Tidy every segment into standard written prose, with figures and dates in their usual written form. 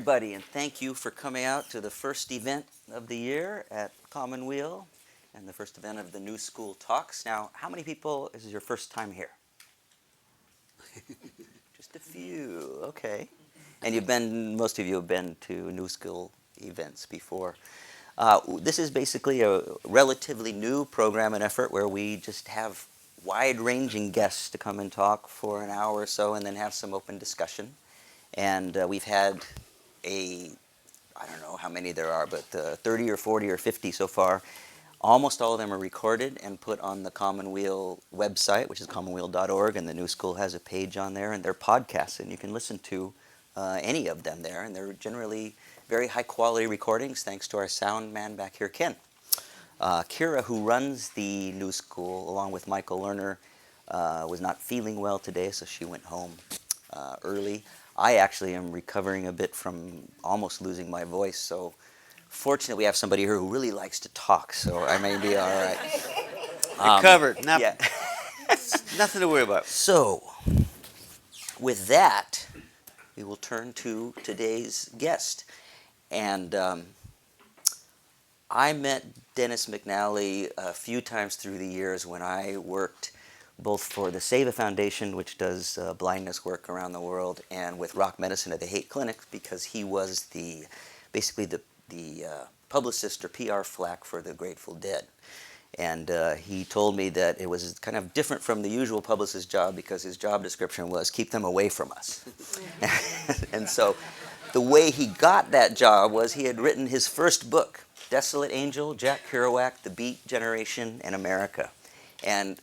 everybody, and thank you for coming out to the first event of the year at Commonweal and the first event of the New School Talks. Now, how many people, this is your first time here? Just a few, okay. And most of you have been to New School events before. This is basically a relatively new program and effort where we just have wide-ranging guests to come and talk for an hour or so and then have some open discussion. And we've had I don't know how many there are, but 30 or 40 or 50 so far. Almost all of them are recorded and put on the Commonweal website, which is commonweal.org, and the New School has a page on there, and they're podcasts, and you can listen to any of them there, and they're generally very high-quality recordings, thanks to our sound man back here, Ken. Kira, who runs the New School, along with Michael Lerner, was not feeling well today, so she went home early. I actually am recovering a bit from almost losing my voice, so fortunately we have somebody here who really likes to talk, so I may be all right. Recovered. Yeah. Nothing to worry about. So, with that, we will turn to today's guest. And I met Dennis McNally a few times through the years when I worked both for the Seva Foundation, which does blindness work around the world, and with Rock Medicine at the Haight Clinic, because he was basically the publicist or PR flack for the Grateful Dead. And he told me that it was kind of different from the usual publicist job because his job description was keep them away from us. And so the way he got that job was he had written his first book, Desolate Angel, Jack Kerouac, The Beat Generation, and America. And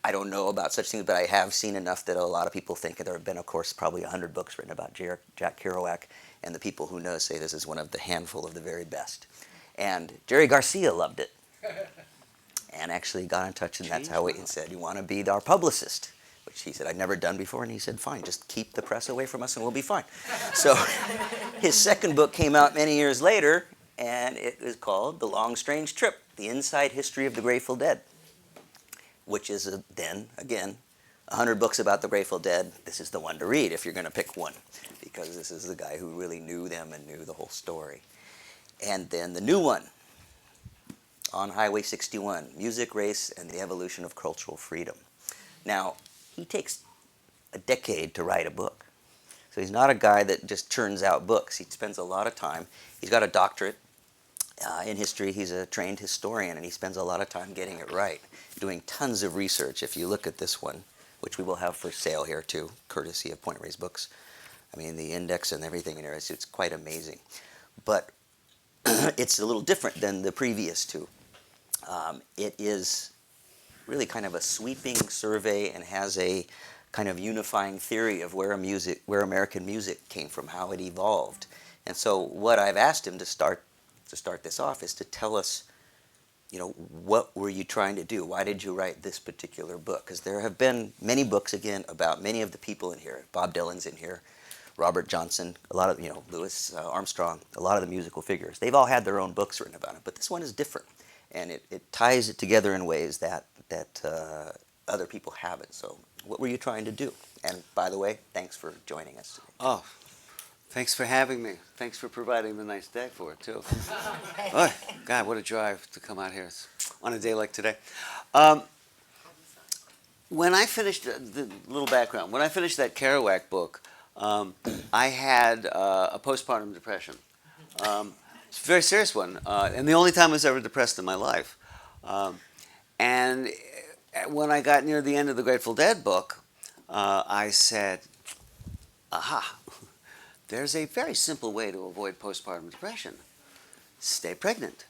I don't know about such things, but I have seen enough that a lot of people think there have been, of course, probably 100 books written about Jack Kerouac, and the people who know say this is one of the handful of the very best. And Jerry Garcia loved it, and actually got in touch, and that's how he said, you want to be our publicist, which he said I'd never done before, and he said, fine, just keep the press away from us and we'll be fine. So his second book came out many years later, and it was called The Long Strange Trip, The Inside History of the Grateful Dead, which is then, again, 100 books about the Grateful Dead. This is the one to read if you're going to pick one, because this is the guy who really knew them and knew the whole story. And then the new one, On Highway 61, Music, Race, and the Evolution of Cultural Freedom. Now, he takes a decade to write a book. So he's not a guy that just churns out books. He spends a lot of time. He's got a doctorate in history. He's a trained historian, and he spends a lot of time getting it right, doing tons of research. If you look at this one, which we will have for sale here too, courtesy of Point Reyes Books. I mean, the index and everything in there, it's quite amazing. But it's a little different than the previous two. It is really kind of a sweeping survey and has a kind of unifying theory of where American music came from, how it evolved. And so what I've asked him to start this off is to tell us, what were you trying to do? Why did you write this particular book? Because there have been many books, again, about many of the people in here. Bob Dylan's in here, Robert Johnson, a lot of, Louis Armstrong, a lot of the musical figures. They've all had their own books written about it, but this one is different. And it ties it together in ways that other people haven't. So what were you trying to do? And by the way, thanks for joining us today. Oh, thanks for having me. Thanks for providing the nice day for it, too. Oh, God, what a drive to come out here on a day like today. When I finished, the little background, when I finished that Kerouac book, I had a postpartum depression. It's a very serious one, and the only time I was ever depressed in my life. And when I got near the end of the Grateful Dead book, I said, aha, there's a very simple way to avoid postpartum depression. Stay pregnant.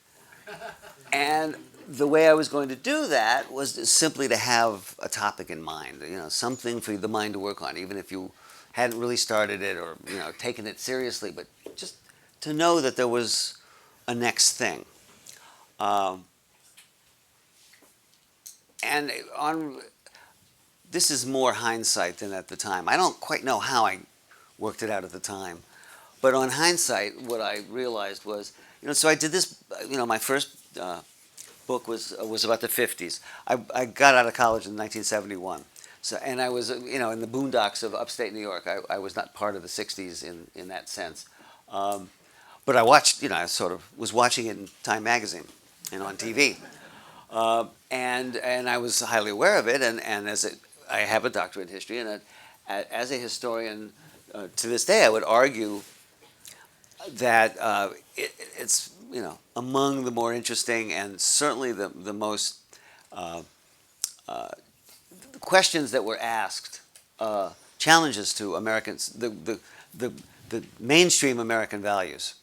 And the way I was going to do that was simply to have a topic in mind, something for the mind to work on, even if you hadn't really started it or, taken it seriously, but just to know that there was a next thing. And this is more hindsight than at the time. I don't quite know how I worked it out at the time. But on hindsight, what I realized was, so I did this, my first book was about the 50s. I got out of college in 1971. So, and I was, in the boondocks of upstate New York. I was not part of the '60s in that sense. But I watched, I sort of was watching it in Time magazine and on TV. And I was highly aware of it. And I have a doctorate in history. And as a historian, to this day, I would argue that it's, among the more interesting and certainly the most questions that were asked, challenges to Americans, the mainstream American values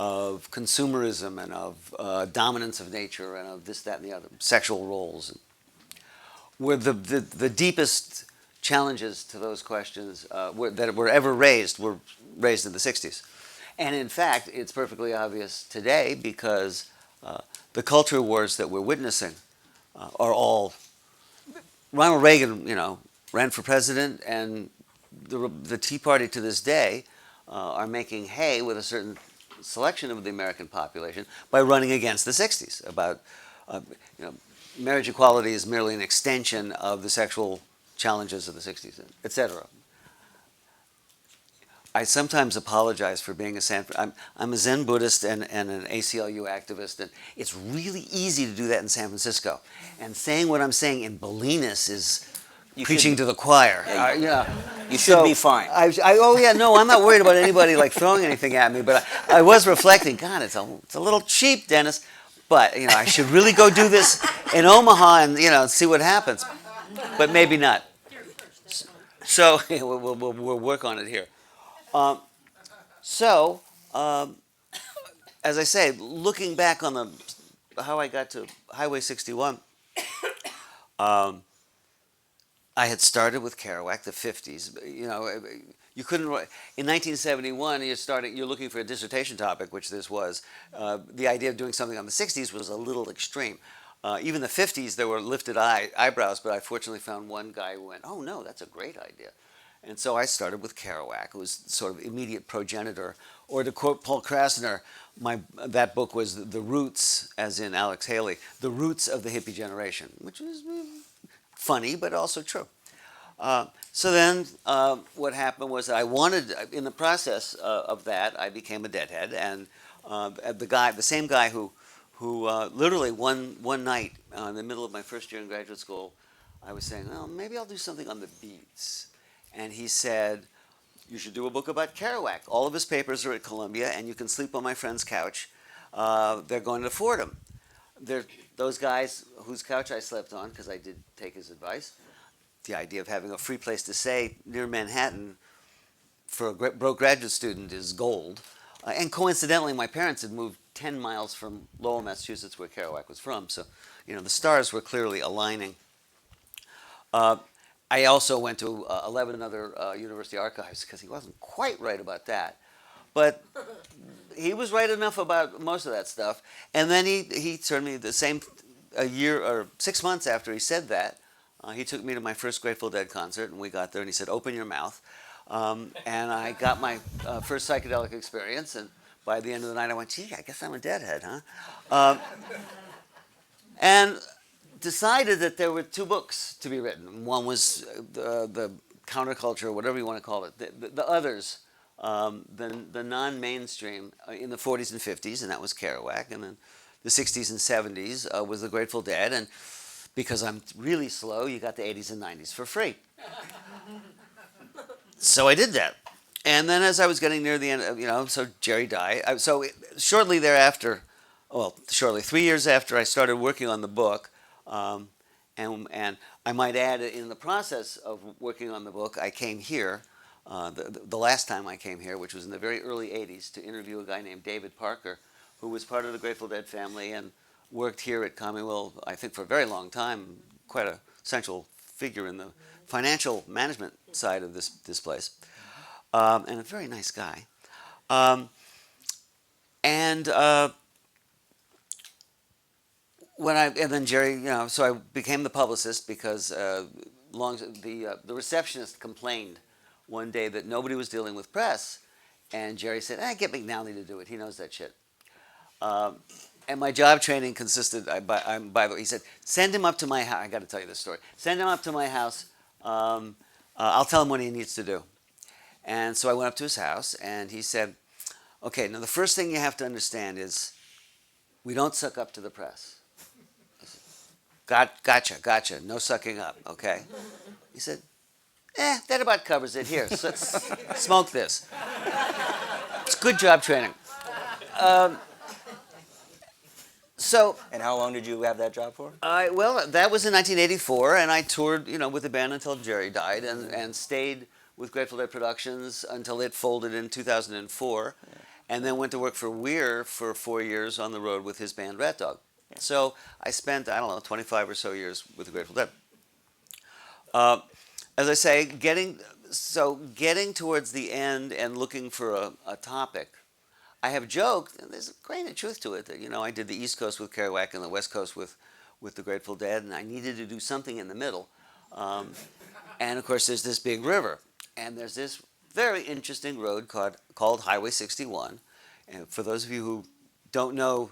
of consumerism and of dominance of nature and of this, that, and the other, sexual roles, were the deepest challenges to those questions that were ever raised were raised in the 60s. And in fact, it's perfectly obvious today because the culture wars that we're witnessing are all. Ronald Reagan, ran for president, and the Tea Party to this day are making hay with a certain selection of the American population by running against the 60s about, marriage equality is merely an extension of the sexual challenges of the 60s, etc. I sometimes apologize for being I'm a Zen Buddhist and an ACLU activist, and it's really easy to do that in San Francisco. And saying what I'm saying in Bolinas is preaching to the choir. You should be fine. I'm not worried about anybody like throwing anything at me, but I was reflecting, God, it's a little cheap, Dennis, but I should really go do this in Omaha and see what happens, but maybe not. So we'll work on it here. As I say, looking back on how I got to Highway 61, I had started with Kerouac, the 50s. You couldn't. In 1971, you're looking for a dissertation topic, which this was. The idea of doing something on the 60s was a little extreme. Even the 50s, there were lifted eyebrows, but I fortunately found one guy who went, "Oh no, that's a great idea." And so I started with Kerouac, who was sort of immediate progenitor. Or to quote Paul Krasner, that book was The Roots, as in Alex Haley, The Roots of the Hippie Generation, which is funny, but also true. So then what happened was that I wanted, in the process of that, I became a deadhead. And the same guy who literally one night in the middle of my first year in graduate school, I was saying, well, maybe I'll do something on the beats. And he said, you should do a book about Kerouac. All of his papers are at Columbia, and you can sleep on my friend's couch. They're going to Fordham. Those guys whose couch I slept on, because I did take his advice, the idea of having a free place to stay near Manhattan for a broke graduate student is gold. And coincidentally, my parents had moved 10 miles from Lowell, Massachusetts, where Kerouac was from. So, the stars were clearly aligning. I also went to 11 other university archives because he wasn't quite right about that. But he was right enough about most of that stuff. And then he turned me a year or 6 months after he said that, he took me to my first Grateful Dead concert, and we got there, and he said, "Open your mouth." And I got my first psychedelic experience, and by the end of the night, I went, "Gee, I guess I'm a deadhead, huh?" And decided that there were two books to be written. One was the counterculture, whatever you want to call it, the others, the non-mainstream in the 40s and 50s, and that was Kerouac. And then the 60s and 70s was the Grateful Dead. And because I'm really slow, you got the 80s and 90s for free. So I did that. And then as I was getting near the end, so Jerry died. So shortly thereafter, 3 years after I started working on the book, and I might add, in the process of working on the book, I came here, the last time I came here, which was in the very early 80s, to interview a guy named David Parker, who was part of the Grateful Dead family and worked here at Commonwealth, I think, for a very long time, quite a central figure in the financial management side of this place, and a very nice guy. And then Jerry, so I became the publicist because the receptionist complained one day that nobody was dealing with press, and Jerry said, "Get McNally to do it. He knows that shit." And my job training consisted, by the way, he said, "Send him up to my house." I got to tell you this story. Send him up to my house I'll tell him what he needs to do. And so I went up to his house, and he said, okay, now the first thing you have to understand is we don't suck up to the press. I said, gotcha, no sucking up, okay? He said, that about covers it. Here, smoke this. It's good job training. So, And how long did you have that job for? well, that was in 1984, and I toured, with the band until Jerry died, and stayed with Grateful Dead Productions until it folded in 2004, and then went to work for Weir for 4 years on the road with his band Rat Dog. So I spent, 25 or so years with the Grateful Dead. As I say, getting towards the end and looking for a topic, I have joked, and there's a grain of truth to it, that I did the East Coast with Kerouac and the West Coast with the Grateful Dead, and I needed to do something in the middle. And of course, there's this big river, and there's this very interesting road called Highway 61. And for those of you who don't know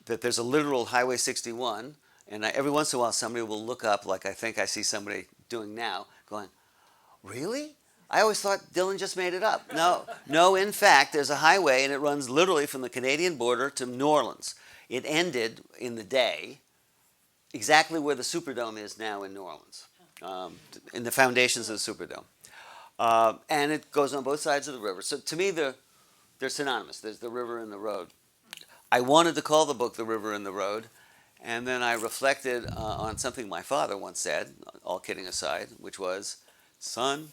that there's a literal Highway 61, and every once in a while somebody will look up, like I think I see somebody doing now, going, really? I always thought Dylan just made it up. No, in fact, there's a highway, and it runs literally from the Canadian border to New Orleans. It ended in the day exactly where the Superdome is now in New Orleans, in the foundations of the Superdome. And it goes on both sides of the river. So to me, they're synonymous. There's the river and the road. I wanted to call the book The River and the Road, and then I reflected on something my father once said, all kidding aside, which was, son,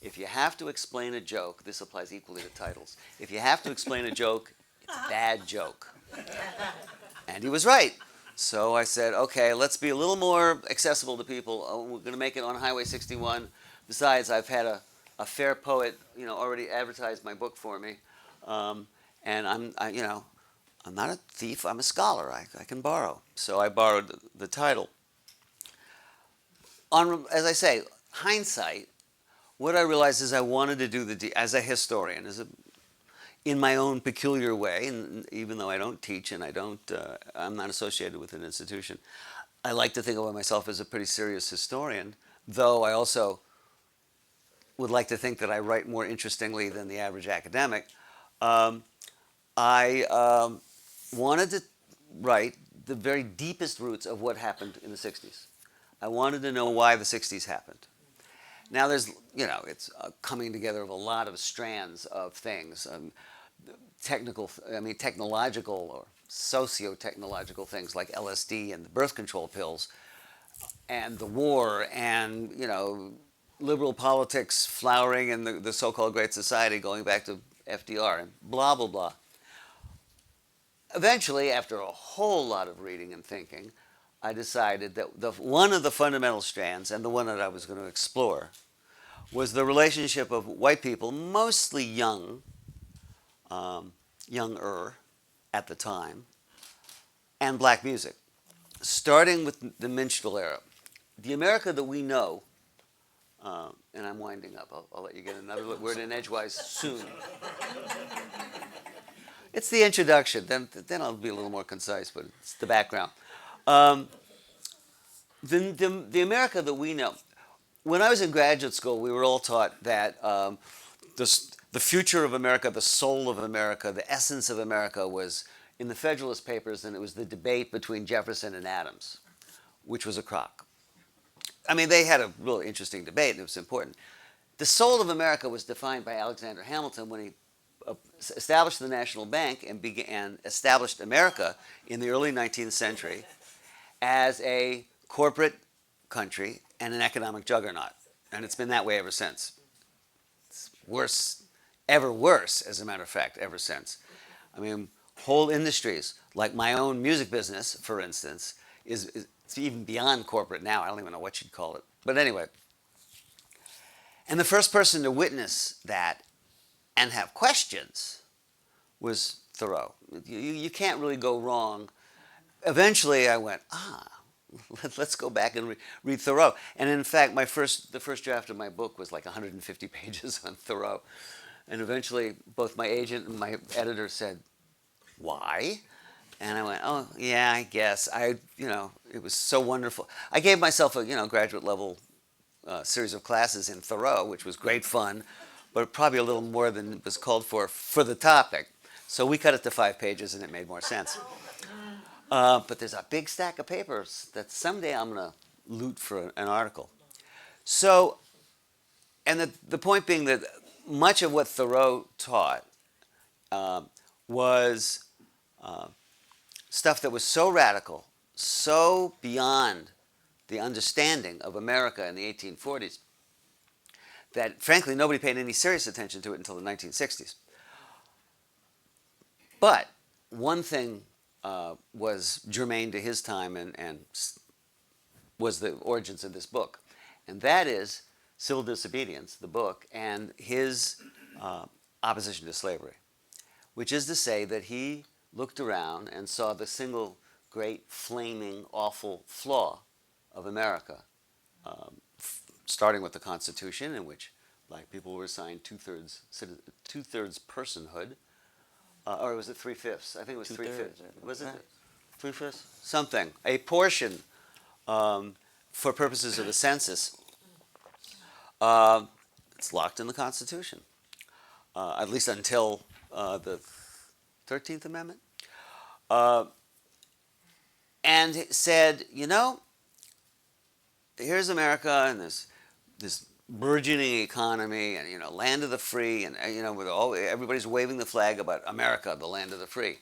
if you have to explain a joke, this applies equally to titles. If you have to explain a joke, it's a bad joke. And he was right. So I said, okay, let's be a little more accessible to people. We're going to make it on Highway 61. Besides, I've had a fair poet, already advertised my book for me. And I'm not a thief. I'm a scholar. I can borrow. So I borrowed the title. As I say, hindsight, what I realized is I wanted to do as a historian, in my own peculiar way, and even though I don't teach and I'm not associated with an institution, I like to think of myself as a pretty serious historian, though I also would like to think that I write more interestingly than the average academic. I wanted to write the very deepest roots of what happened in the 60s. I wanted to know why the 60s happened. Now there's, it's a coming together of a lot of strands of things, technological or socio-technological things like LSD and the birth control pills, and the war, and liberal politics flowering in the so-called Great Society going back to FDR, and blah blah blah. Eventually, after a whole lot of reading and thinking, I decided that one of the fundamental strands, and the one that I was going to explore, was the relationship of white people, mostly younger at the time, and black music, starting with the minstrel era. The America that we know, and I'm winding up, I'll let you get another word in edgewise soon. It's the introduction, then I'll be a little more concise, but it's the background. The America that we know, when I was in graduate school, we were all taught that the future of America, the soul of America, the essence of America was in the Federalist Papers, and it was the debate between Jefferson and Adams, which was a crock. I mean, they had a really interesting debate, and it was important. The soul of America was defined by Alexander Hamilton when he established the National Bank and established America in the early 19th century as a corporate country and an economic juggernaut. And it's been that way ever since. It's worse, ever worse, as a matter of fact, ever since. I mean, whole industries, like my own music business, for instance, is even beyond corporate now. I don't even know what you'd call it. But anyway. And the first person to witness that and have questions was Thoreau. You can't really go wrong. Eventually I went, let's go back and read Thoreau. And in fact, the first draft of my book was like 150 pages on Thoreau. And eventually both my agent and my editor said, why? And I went, oh, yeah, I guess. It was so wonderful. I gave myself a, graduate level series of classes in Thoreau, which was great fun, but probably a little more than was called for the topic. So we cut it to 5 pages, and it made more sense. But there's a big stack of papers that someday I'm going to loot for an article. So, and the point being that much of what Thoreau taught was stuff that was so radical, so beyond the understanding of America in the 1840s, that frankly nobody paid any serious attention to it until the 1960s. But one thing was germane to his time and was the origins of this book, and that is Civil Disobedience, the book, and his opposition to slavery, which is to say that he looked around and saw the single great flaming awful flaw of America, starting with the Constitution, in which black people were assigned two-thirds personhood, or was it 3/5? I think it was 3/5. Was it 3/5? Something. A portion for purposes of the census. It's locked in the Constitution, at least until the 13th Amendment. And said, you know, here's America and this burgeoning economy and, you know, land of the free, and, you know, with everybody's waving the flag about America, the land of the free.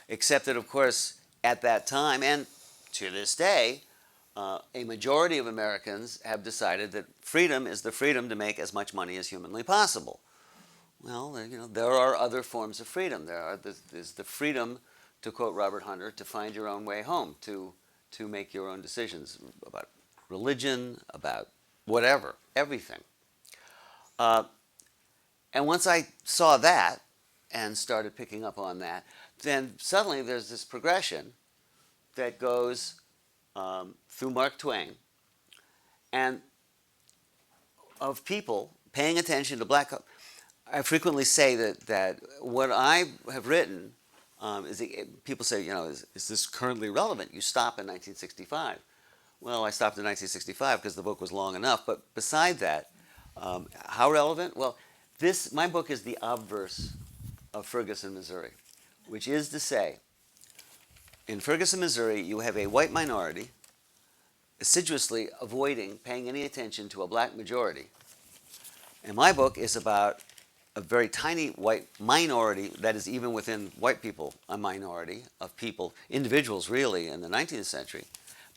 Except that, of course, at that time and to this day, a majority of Americans have decided that freedom is the freedom to make as much money as humanly possible. Well, you know, there are other forms of freedom. There's the freedom, to quote Robert Hunter, to find your own way home, to make your own decisions about religion, about whatever, everything. And once I saw that and started picking up on that, then suddenly there's this progression that goes through Mark Twain, and of people paying attention to black. I frequently say that what I have written is people say, you know, is this currently relevant? You stop in 1965. Well, I stopped in 1965 because the book was long enough. But beside that, how relevant? Well, my book is the obverse of Ferguson, Missouri, which is to say, in Ferguson, Missouri, you have a white minority assiduously avoiding paying any attention to a black majority. And my book is about a very tiny white minority, that is even within white people, a minority of people, individuals really, in the 19th century.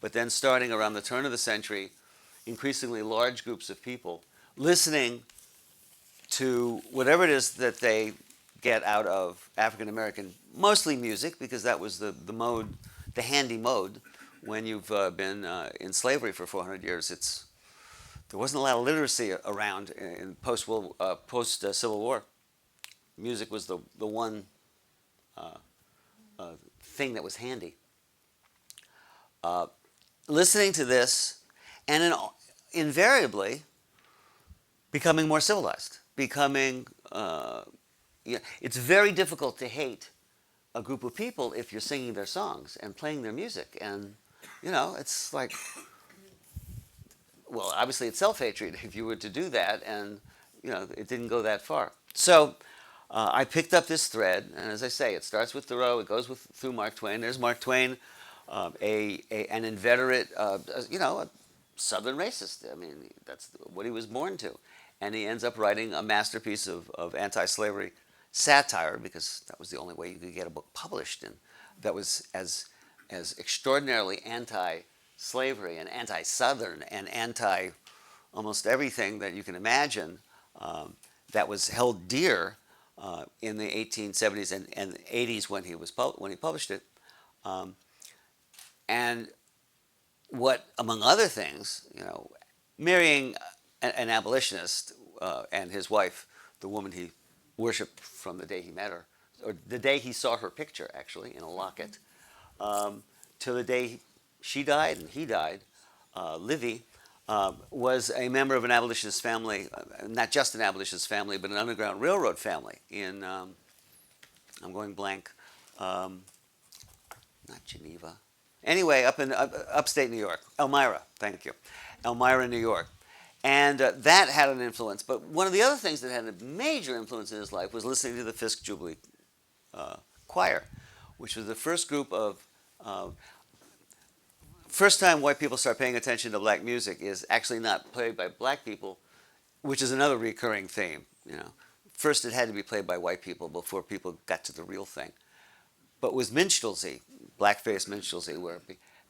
But then starting around the turn of the century, increasingly large groups of people listening to whatever it is that they get out of African American, mostly music, because that was the mode, the handy mode. When you've been in slavery for 400 years, there wasn't a lot of literacy around in post-Civil War. Music was the one thing that was handy. Listening to this, and invariably becoming more civilized, it's very difficult to hate a group of people if you're singing their songs and playing their music. And, you know, it's like, well, obviously it's self-hatred if you were to do that, and, you know, it didn't go that far. So I picked up this thread, and as I say, it starts with Thoreau, it goes through Mark Twain. There's Mark Twain, an inveterate, you know, a Southern racist. I mean, that's what he was born to. And he ends up writing a masterpiece of anti-slavery satire, because that was the only way you could get a book published, and that was as extraordinarily anti-slavery and anti-Southern and anti-almost everything that you can imagine, that was held dear in the 1870s and 80s when he published it. And what, among other things, you know, marrying an abolitionist and his wife, the woman he worshipped from the day he met her, or the day he saw her picture, actually, in a locket, to the day she died and he died, Livy, was a member of an abolitionist family, not just an abolitionist family, but an Underground Railroad family in, I'm going blank, not Geneva. Anyway, up in upstate New York, Elmira, thank you. Elmira, New York. And that had an influence. But one of the other things that had a major influence in his life was listening to the Fisk Jubilee Choir, which was the first group of first time white people start paying attention to black music is actually not played by black people, which is another recurring theme. First it had to be played by white people before people got to the real thing. But was minstrelsy, blackface minstrelsy, where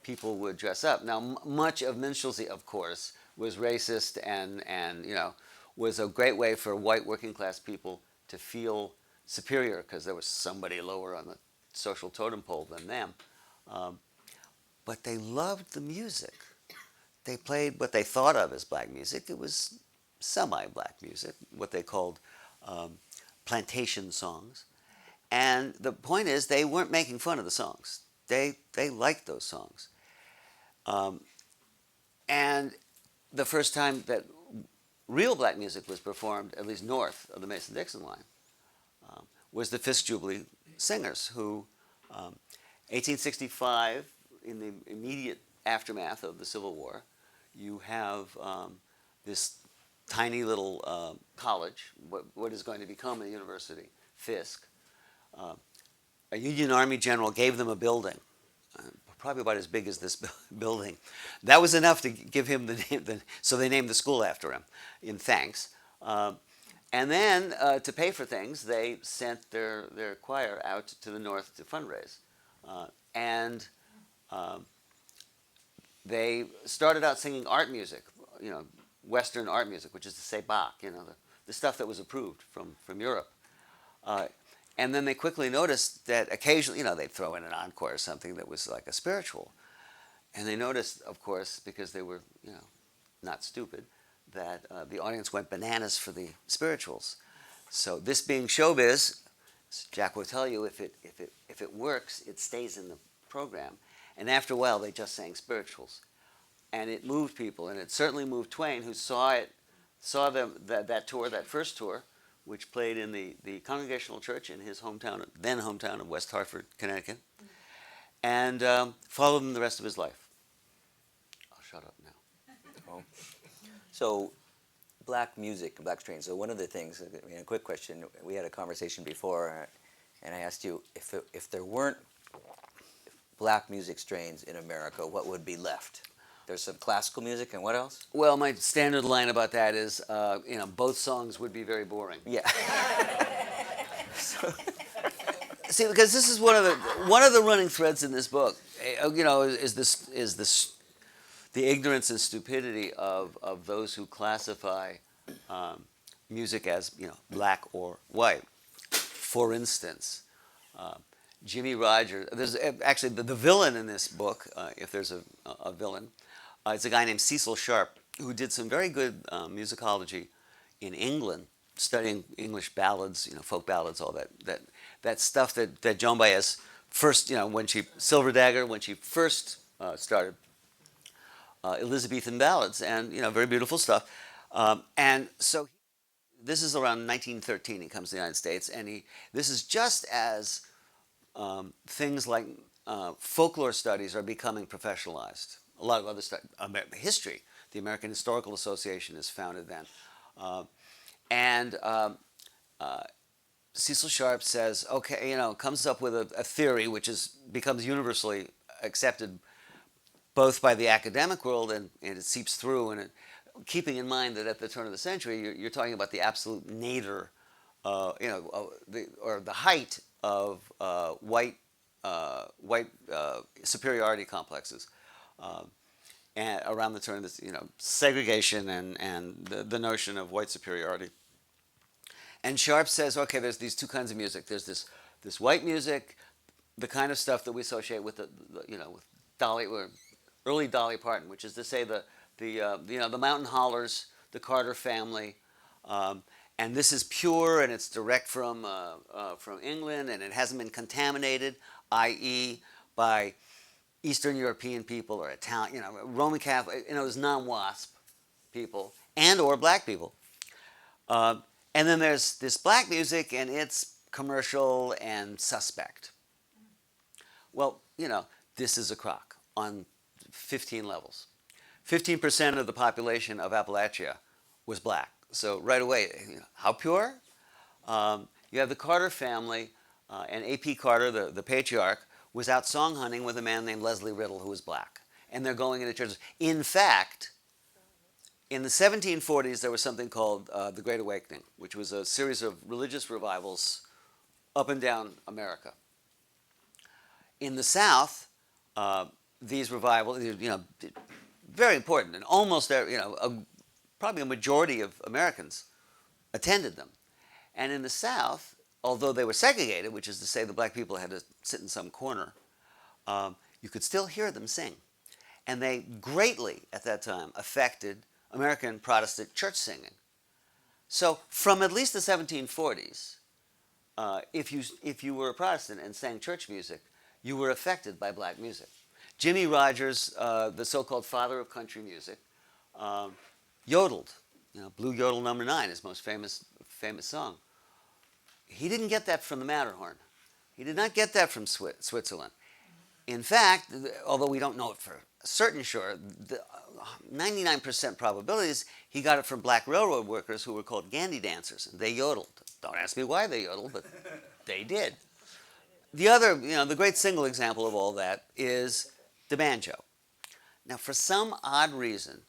people would dress up. Now, much of minstrelsy, of course, was racist and was a great way for white working class people to feel superior because there was somebody lower on the social totem pole than them. But they loved the music. They played what they thought of as black music. It was semi-black music, what they called plantation songs. And the point is, they weren't making fun of the songs. They liked those songs. And the first time that real black music was performed, at least north of the Mason-Dixon line, was the Fisk Jubilee Singers, who 1865, in the immediate aftermath of the Civil War, you have this tiny little college, what is going to become a university, Fisk. A Union Army general gave them a building, probably about as big as this building. That was enough to give him the name, so they named the school after him in thanks. And then to pay for things, they sent their choir out to the north to fundraise. And they started out singing art music, Western art music, which is to say Bach, the stuff that was approved from Europe. And then they quickly noticed that occasionally, they'd throw in an encore or something that was like a spiritual. And they noticed, of course, because they were, not stupid, that the audience went bananas for the spirituals. So this being showbiz, Jack will tell you, if it works, it stays in the program. And after a while, they just sang spirituals. And it moved people, and it certainly moved Twain, who saw that tour, that first tour, which played in the Congregational Church in his then hometown of West Hartford, Connecticut, and followed him the rest of his life. I'll shut up now. Oh. So, black music, black strains. So one of the things, a quick question, we had a conversation before, and I asked you, if there weren't black music strains in America, what would be left? There's some classical music, and what else? Well, my standard line about that is, both songs would be very boring. Yeah. See, because this is one of the running threads in this book, is the ignorance and stupidity of those who classify music as black or white. For instance, Jimmy Rogers. There's actually the villain in this book, if there's a villain. It's a guy named Cecil Sharp, who did some very good musicology in England, studying English ballads, folk ballads, all that stuff that Joan Baez first, when Silver Dagger, when she first started Elizabethan ballads, and very beautiful stuff. And so this is around 1913. He comes to the United States, and this is just as things like folklore studies are becoming professionalized. A lot of other stuff, history. The American Historical Association is founded then. And Cecil Sharp says, comes up with a theory which becomes universally accepted both by the academic world and it seeps through. And keeping in mind that at the turn of the century, you're talking about the absolute nadir, or the height of white superiority complexes. And around the turn of this, segregation and the notion of white superiority. And Sharp says, okay, there's these two kinds of music. There's this white music, the kind of stuff that we associate with with Dolly, or early Dolly Parton, which is to say the Mountain Hollers, the Carter family, and this is pure and it's direct from England, and it hasn't been contaminated, i.e., by Eastern European people or Italian, Roman Catholic, it was non-WASP people and or black people. And then there's this black music, and it's commercial and suspect. Well, this is a crock on 15 levels. 15% of the population of Appalachia was black. So right away, how pure? You have the Carter family, and A.P. Carter, the patriarch, was out song hunting with a man named Leslie Riddle, who was black. And they're going into churches. In fact, in the 1740s, there was something called the Great Awakening, which was a series of religious revivals up and down America. In the South, these revivals, very important, and almost, probably a majority of Americans attended them. And in the South, although they were segregated, which is to say the black people had to sit in some corner, you could still hear them sing. And they greatly, at that time, affected American Protestant church singing. So from at least the 1740s, if you were a Protestant and sang church music, you were affected by black music. Jimmy Rogers, the so-called father of country music, yodeled. Blue Yodel Number 9, his most famous song. He didn't get that from the Matterhorn. He did not get that from Switzerland. In fact, although we don't know it for certain sure, the 99% probability is he got it from black railroad workers who were called Gandy dancers. And they yodeled. Don't ask me why they yodeled, but they did. The other, the great single example of all that is the banjo. Now, for some odd reason,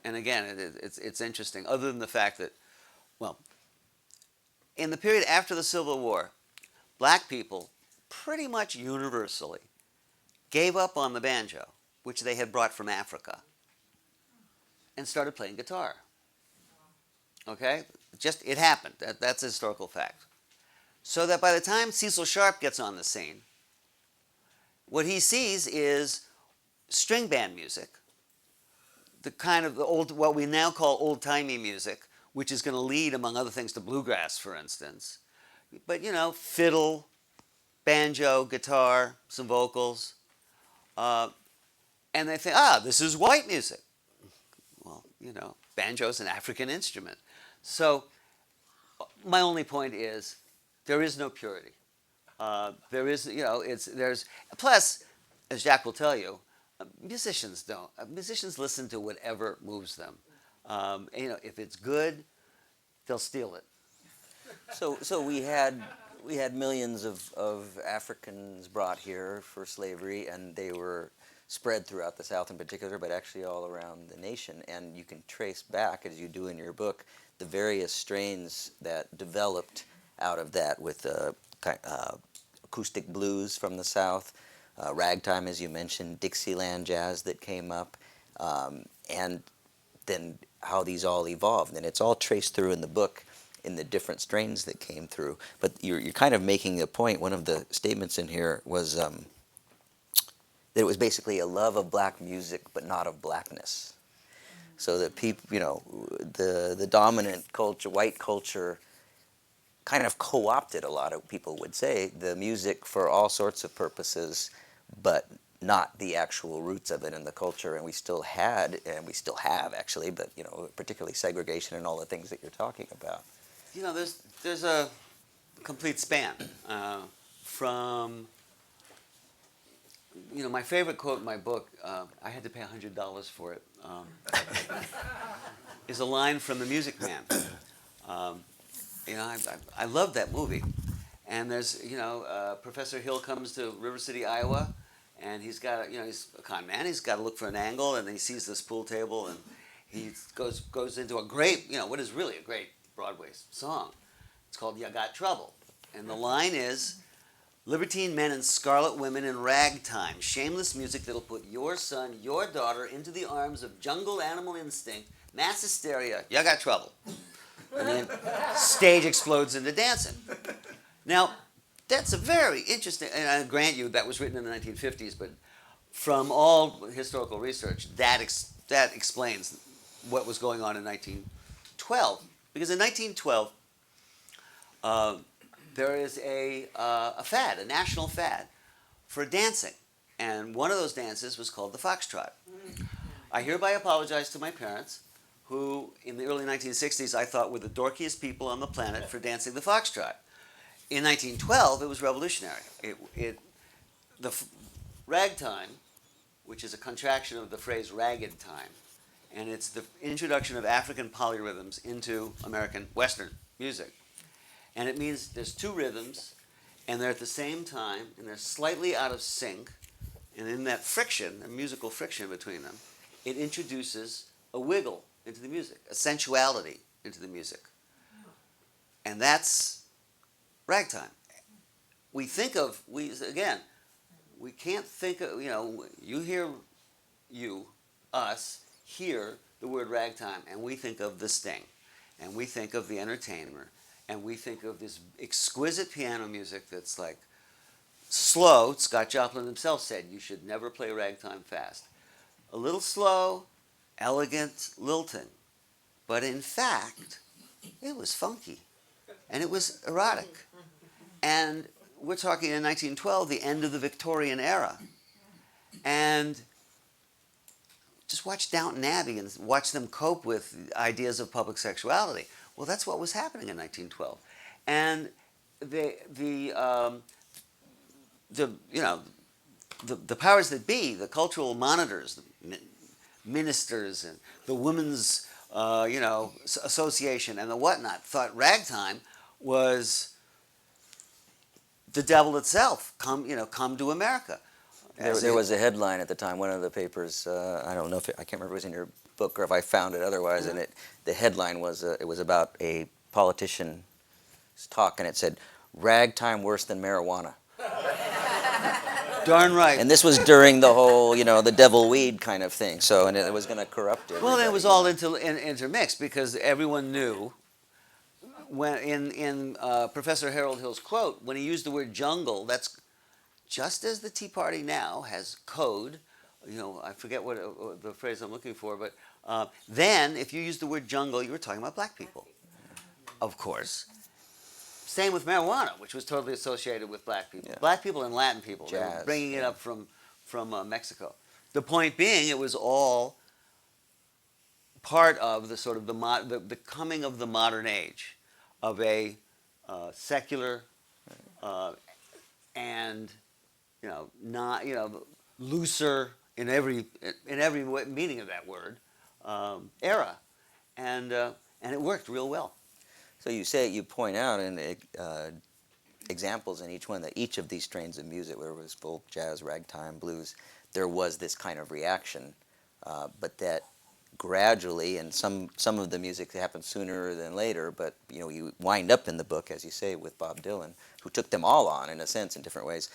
and again, it's interesting, other than the fact that, well, in the period after the Civil War, black people pretty much universally gave up on the banjo, which they had brought from Africa, and started playing guitar. Okay? It happened. That's a historical fact. So that by the time Cecil Sharp gets on the scene, what he sees is string band music, the kind of what we now call old-timey music, which is going to lead, among other things, to bluegrass, for instance. But, fiddle, banjo, guitar, some vocals. And they think, this is white music. Well, banjo is an African instrument. So my only point is there is no purity. Plus, as Jack will tell you, musicians don't. Musicians listen to whatever moves them. If it's good, they'll steal it. So we had millions of Africans brought here for slavery, and they were spread throughout the South in particular, but actually all around the nation. And you can trace back, as you do in your book, the various strains that developed out of that, with acoustic blues from the South, ragtime, as you mentioned, Dixieland jazz that came up, and then how these all evolved. And it's all traced through in the book in the different strains that came through. But you're kind of making a point. One of the statements in here was that it was basically a love of black music, but not of blackness. So that people, the dominant culture, white culture, kind of co-opted, a lot of people would say, the music for all sorts of purposes, but not the actual roots of it in the culture. And we still had, and we still have actually, but particularly segregation and all the things that you're talking about. There's a complete span from, my favorite quote in my book, I had to pay $100 for it, is a line from The Music Man. I love that movie. And there's, Professor Hill comes to River City, Iowa, and he's got, he's a con man. He's got to look for an angle, and then he sees this pool table, and he goes into a great, what is really a great Broadway song. It's called "You Got Trouble," and the line is, "Libertine men and scarlet women in ragtime, shameless music that'll put your son, your daughter into the arms of jungle animal instinct, mass hysteria. You got trouble." And then stage explodes into dancing. Now, that's a very interesting, and I grant you that was written in the 1950s, but from all historical research, that explains what was going on in 1912. Because in 1912, there is a fad, a national fad, for dancing. And one of those dances was called the foxtrot. I hereby apologize to my parents, who in the early 1960s I thought were the dorkiest people on the planet for dancing the foxtrot. In 1912, it was revolutionary. Ragtime, which is a contraction of the phrase ragged time, and it's the introduction of African polyrhythms into American Western music. And it means there's two rhythms, and they're at the same time, and they're slightly out of sync, and in that friction, a musical friction between them, it introduces a wiggle into the music, a sensuality into the music. And that's ragtime. We think of, we can't think of, us, hear the word ragtime, and we think of the Sting, and we think of the Entertainer, and we think of this exquisite piano music that's like slow. Scott Joplin himself said, you should never play ragtime fast. A little slow, elegant, lilting. But in fact, it was funky, and it was erotic. And we're talking in 1912, the end of the Victorian era. And just watch Downton Abbey and watch them cope with ideas of public sexuality. Well, that's what was happening in 1912. And the powers that be, the cultural monitors, the ministers, and the women's association and the whatnot, thought ragtime was the devil itself, come to America. There was a headline at the time, one of the papers, I don't know I can't remember if it was in your book or if I found it otherwise, and the headline was, it was about a politician's talk, and it said, ragtime worse than marijuana. Darn right. And this was during the whole, the devil weed kind of thing, so, and it was going to corrupt it. Well, it was all intermixed, because everyone knew, when in Professor Harold Hill's quote, when he used the word jungle, that's just as the Tea Party now has code, I forget what the phrase I'm looking for, but then if you use the word jungle, you were talking about black people, of course. Same with marijuana, which was totally associated with black people. Yeah. Black people and Latin people. Jazz, they were bringing it up from Mexico. The point being, it was all part of the sort of the coming of the modern age, of a secular and not looser in every meaning of that word era, and it worked real well. So you point out in examples in each one that each of these strains of music, whether it was folk, jazz, ragtime, blues, there was this kind of reaction, but that gradually, and some of the music happened sooner than later, but you wind up in the book, as you say, with Bob Dylan, who took them all on, in a sense, in different ways.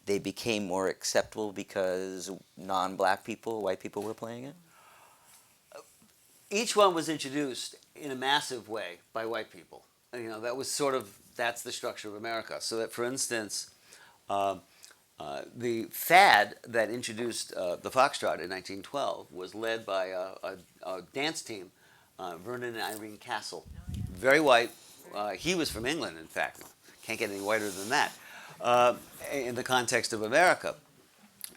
They became more acceptable because non-black people, white people were playing it? Each one was introduced in a massive way by white people. That was that's the structure of America. So that, for instance, the fad that introduced the foxtrot in 1912 was led by a dance team, Vernon and Irene Castle. Very white. He was from England, in fact. Can't get any whiter than that in the context of America.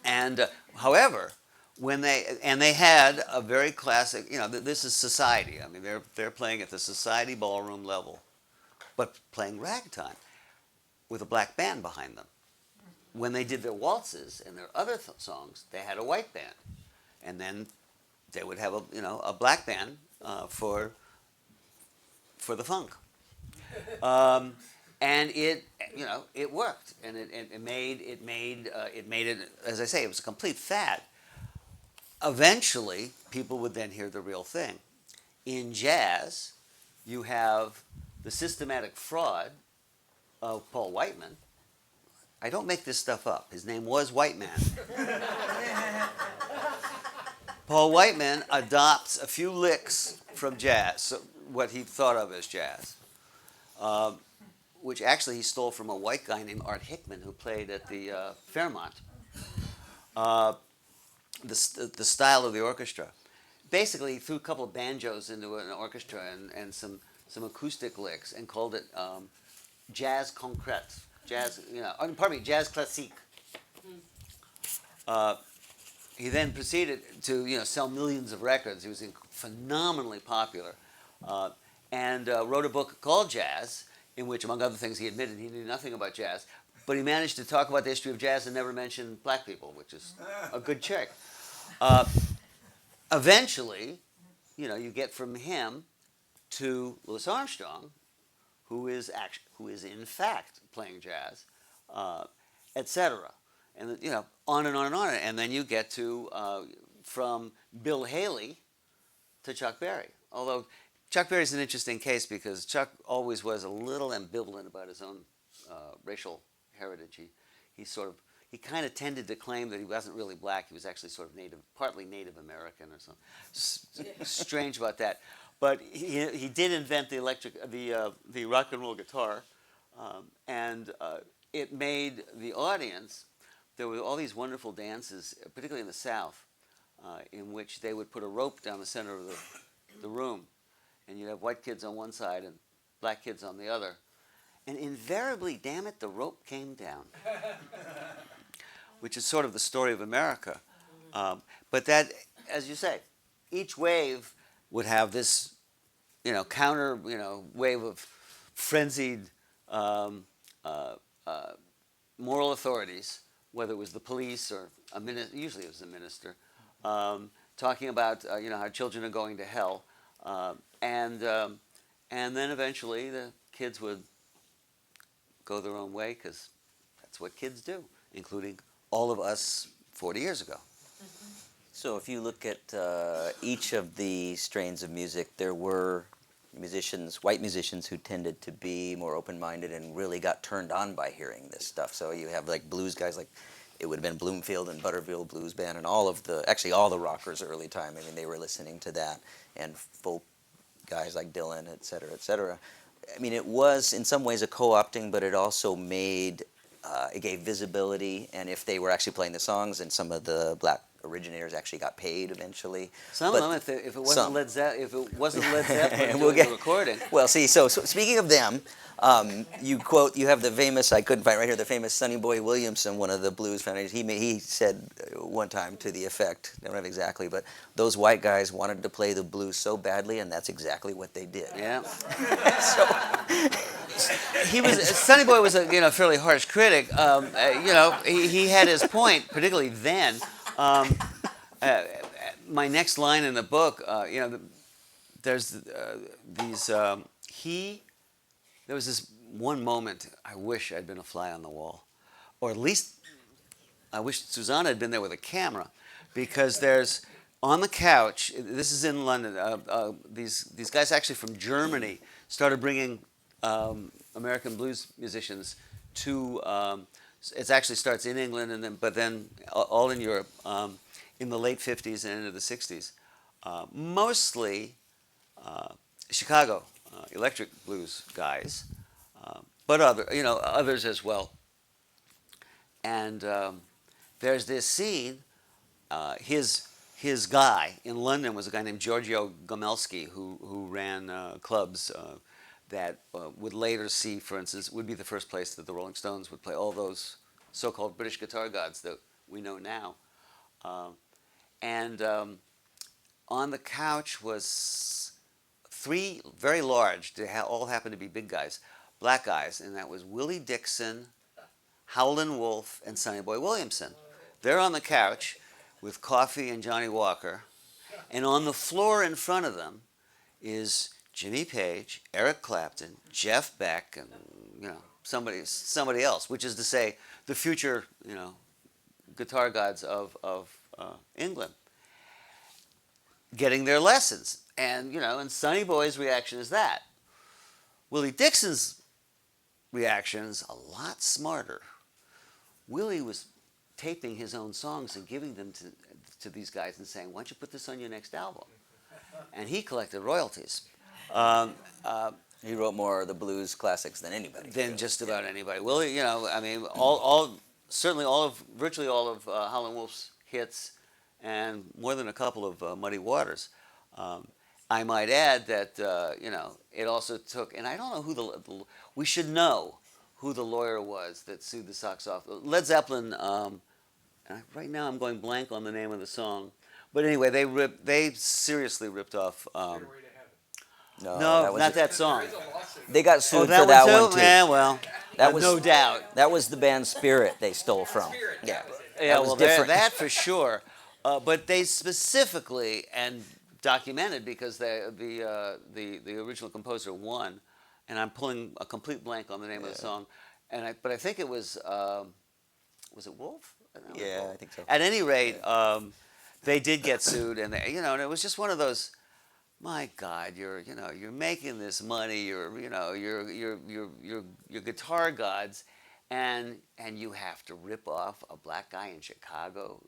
And however, they had a very classic, this is society. I mean, they're playing at the society ballroom level, but playing ragtime with a black band behind them. When they did their waltzes and their other songs, they had a white band, and then they would have a black band for the funk, and it worked, and it made it, as I say, it was a complete fad. Eventually, people would then hear the real thing. In jazz, you have the systematic fraud of Paul Whiteman. I don't make this stuff up. His name was Whiteman. Paul Whiteman adopts a few licks from jazz, so what he thought of as jazz, which actually he stole from a white guy named Art Hickman, who played at the Fairmont. The style of the orchestra. Basically, he threw a couple of banjos into an orchestra and some acoustic licks and called it jazz concrète, jazz classique. He then proceeded to sell millions of records. He was phenomenally popular, and wrote a book called Jazz, in which, among other things, he admitted he knew nothing about jazz, but he managed to talk about the history of jazz and never mention black people, which is a good check. Eventually, you get from him to Louis Armstrong, who is in fact playing jazz, etc. And on and on and on, and then you get to from Bill Haley to Chuck Berry. Although Chuck Berry's an interesting case because Chuck always was a little ambivalent about his own racial heritage. He kind of tended to claim that he wasn't really black. He was actually sort of partly Native American or something. Strange about that. But he did invent the rock and roll guitar, and it made the audience. There were all these wonderful dances, particularly in the South, in which they would put a rope down the center of the room, and you'd have white kids on one side and black kids on the other. And invariably, damn it, the rope came down, which is sort of the story of America. But that, as you say, each wave would have this, counter, wave of frenzied moral authorities, whether it was the police or a minister, usually it was a minister, talking about, how children are going to hell. And then eventually the kids would go their own way because that's what kids do, including all of us 40 years ago. So if you look at each of the strains of music, there were white musicians who tended to be more open-minded and really got turned on by hearing this stuff. So you have like blues guys, like it would have been Bloomfield and Butterfield Blues Band and all the rockers early time. I mean, they were listening to that, and folk guys like Dylan, et cetera, et cetera. I mean, it was in some ways a co-opting, but it also it gave visibility, and if they were actually playing the songs, and some of the black originators actually got paid eventually. Some of them, if it wasn't Led Zeppelin we'll doing the recording. Well, see, so speaking of them, you have the famous, I couldn't find right here, the famous Sonny Boy Williamson, one of the blues founders. He said one time to the effect, I don't have exactly, but those white guys wanted to play the blues so badly, and that's exactly what they did. Yeah. Sonny Boy was a fairly harsh critic. He had his point, particularly then. My next line in the book, there's these. There was this one moment. I wish I'd been a fly on the wall, or at least I wish Susanna had been there with a camera, because there's on the couch. This is in London. These guys actually from Germany started bringing American blues musicians to. It actually starts in England, but then all in Europe in the late 50s and into the 60s. Mostly Chicago electric blues guys, but others as well. And there's this scene. His guy in London was a guy named Giorgio Gomelski, who ran clubs that would later see, for instance, would be the first place that the Rolling Stones would play all those so-called British guitar gods that we know now. And on the couch was three very large, they all happened to be big guys, black guys, and that was Willie Dixon, Howlin' Wolf, and Sonny Boy Williamson. They're on the couch with coffee and Johnny Walker, and on the floor in front of them is Jimmy Page, Eric Clapton, Jeff Beck, and somebody else, which is to say the future guitar gods of England, getting their lessons. And Sonny Boy's reaction is that. Willie Dixon's reaction is a lot smarter. Willie was taping his own songs and giving them to these guys and saying, "Why don't you put this on your next album?" And he collected royalties. He wrote more of the blues classics than anybody. Than just about anybody. Willie, virtually all of Howlin' Wolf's hits, and more than a couple of Muddy Waters. I might add that it also took, and I don't know who we should know who the lawyer was that sued the socks off. Led Zeppelin. Right now I'm going blank on the name of the song, but anyway, they seriously ripped off. No, not that song. They got sued for that one too. Yeah, well, that was no doubt. That was the band Spirit they stole from. Yeah, well, that for sure. But they specifically and documented because the original composer won, and I'm pulling a complete blank on the name of the song, but I think it was it Wolf? I don't know, Yeah, Wolf. I think so. At any rate, they did get sued, and and it was just one of those. My God, you're making this money. You're guitar gods, and you have to rip off a black guy in Chicago.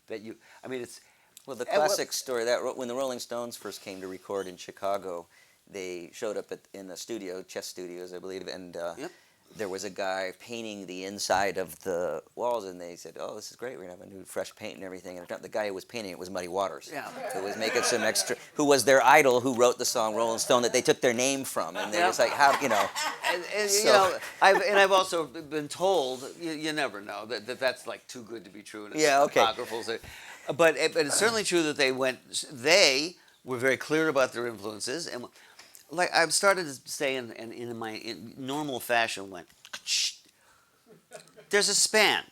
That you. I mean, it's. Well, the classic story that when the Rolling Stones first came to record in Chicago, they showed up in the studio, Chess Studios, I believe, and Yep. there was a guy painting the inside of the walls, and they said, "Oh, this is great. We're gonna have a new, fresh paint and everything." And the guy who was painting it was Muddy Waters. Yeah. Who was making some extra. Who was their idol? Who wrote the song "Rolling Stone" that they took their name from? And they're just like, how. And So- I've also been told you never know that's like too good to be true. And it's Yeah, okay. apocryphal. But it's certainly true that they were very clear about their influences, and like I've started to say in my normal fashion, went. There's a span.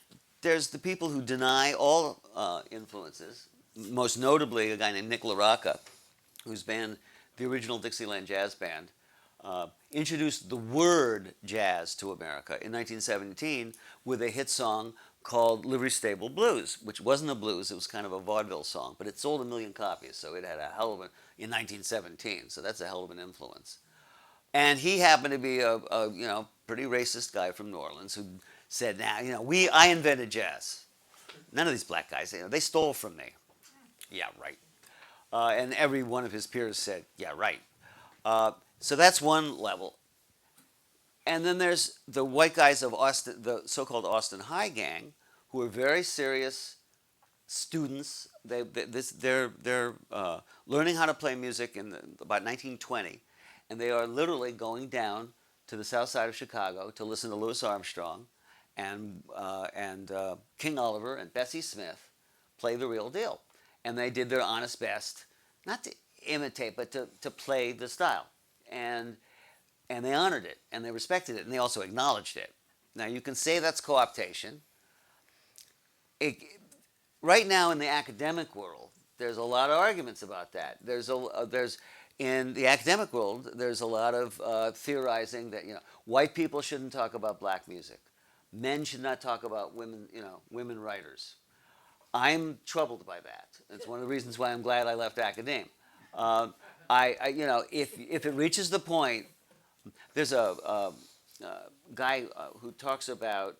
There's the people who deny all influences, most notably a guy named Nick LaRocca, whose band, the original Dixieland Jazz Band, introduced the word jazz to America in 1917 with a hit song called Livery Stable Blues, which wasn't a blues, it was kind of a vaudeville song, but it sold 1 million copies, so it had a hell of in 1917, so that's a hell of an influence. And he happened to be a pretty racist guy from New Orleans who said, I invented jazz. None of these black guys, they stole from me. Yeah, right. And every one of his peers said, yeah, right. So that's one level. And then there's the white guys of Austin, the so-called Austin High Gang, who are very serious students. They're learning how to play music in about 1920, and they are literally going down to the south side of Chicago to listen to Louis Armstrong and King Oliver and Bessie Smith play the real deal. And they did their honest best, not to imitate, but to play the style. And they honored it, and they respected it, and they also acknowledged it. Now, you can say that's co-optation. Right now in the academic world, there's a lot of arguments about that. In the academic world, there's a lot of theorizing that white people shouldn't talk about black music. Men should not talk about women writers. I'm troubled by that. It's one of the reasons why I'm glad I left academia. If it reaches the point, there's a guy who talks about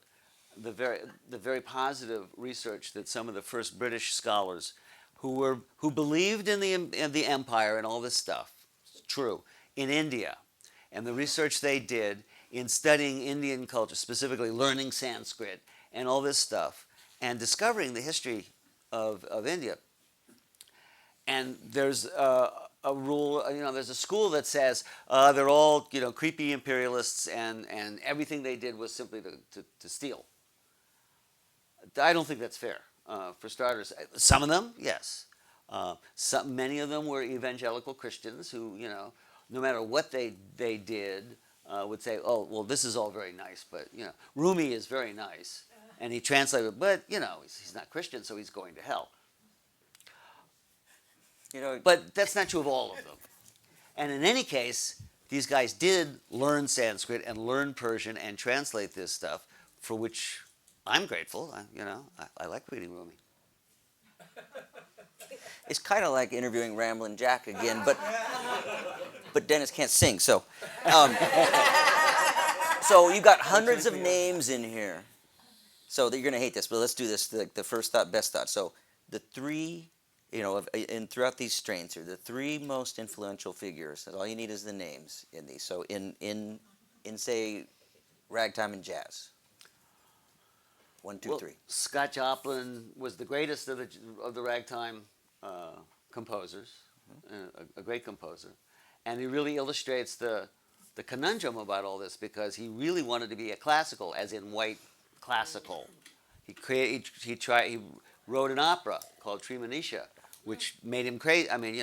the very positive research that some of the first British scholars who believed in the empire and all this stuff, it's true, in India, and the research they did in studying Indian culture, specifically learning Sanskrit and all this stuff, and discovering the history of India. And there's a rule, there's a school that says they're all, creepy imperialists, and everything they did was simply to steal. I don't think that's fair. For starters, some of them, yes. Many of them were evangelical Christians who, no matter what they did, would say, "Oh, well, this is all very nice, but Rumi is very nice," and he translated, but he's not Christian, so he's going to hell. But that's not true of all of them. And in any case, these guys did learn Sanskrit and learn Persian and translate this stuff, for which I'm grateful. I like reading Rumi. It's kind of like interviewing Ramblin' Jack again, but Dennis can't sing, so. So you got hundreds of names in here. So you're gonna hate this, but let's do this. The first thought, best thought. So the three, and throughout these strains here, the three most influential figures. All you need is the names in these. So in say, ragtime and jazz. 1, 2, 3. Scott Joplin was the greatest of the ragtime composers, a great composer, and he really illustrates the conundrum about all this because he really wanted to be a classical, as in white classical. He wrote an opera called Treemonisha, which made him crazy. I mean,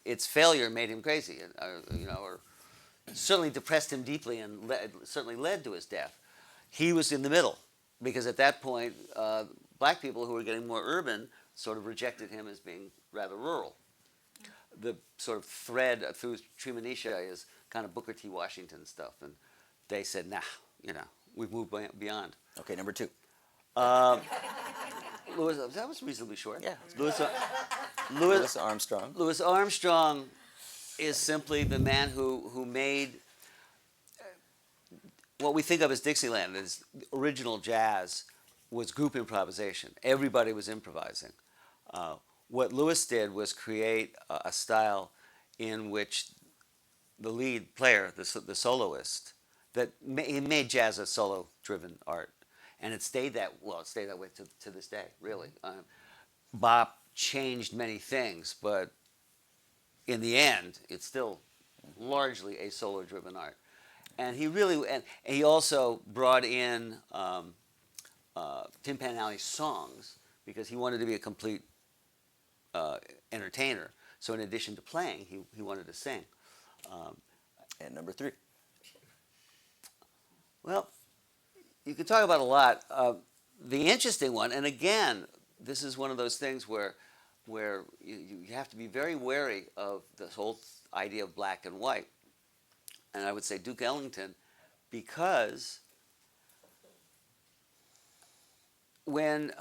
its failure made him crazy, or certainly depressed him deeply and certainly led to his death. He was in the middle. Because at that point, black people who were getting more urban sort of rejected him as being rather rural. the sort of thread through Treemonisha is kind of Booker T. Washington stuff, and they said, nah, we've moved beyond. Okay, number 2. Louis, that was reasonably short. Yeah. Louis Armstrong. Louis Armstrong is simply the man who made what we think of as Dixieland, as original jazz, was group improvisation. Everybody was improvising. What Louis did was create a style in which the lead player, the soloist, he made jazz a solo-driven art, and it stayed that way to this day. Really, Bop changed many things, but in the end, it's still largely a solo-driven art. And he also brought in Tin Pan Alley songs because he wanted to be a complete entertainer. So in addition to playing, he wanted to sing. And number 3. Well, you could talk about a lot. The interesting one, and again, this is one of those things where you have to be very wary of this whole idea of black and white. And I would say Duke Ellington, because when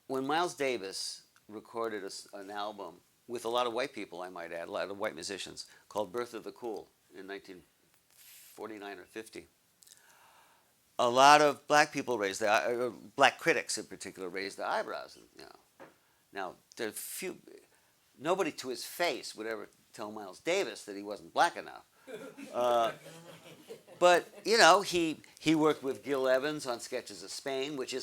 Miles Davis recorded an album with a lot of white people, I might add, a lot of white musicians, called Birth of the Cool in 1949 or 50, a lot of black people black critics in particular raised their eyebrows. And, now, there are nobody to his face would ever tell Miles Davis that he wasn't black enough. But he worked with Gil Evans on Sketches of Spain, which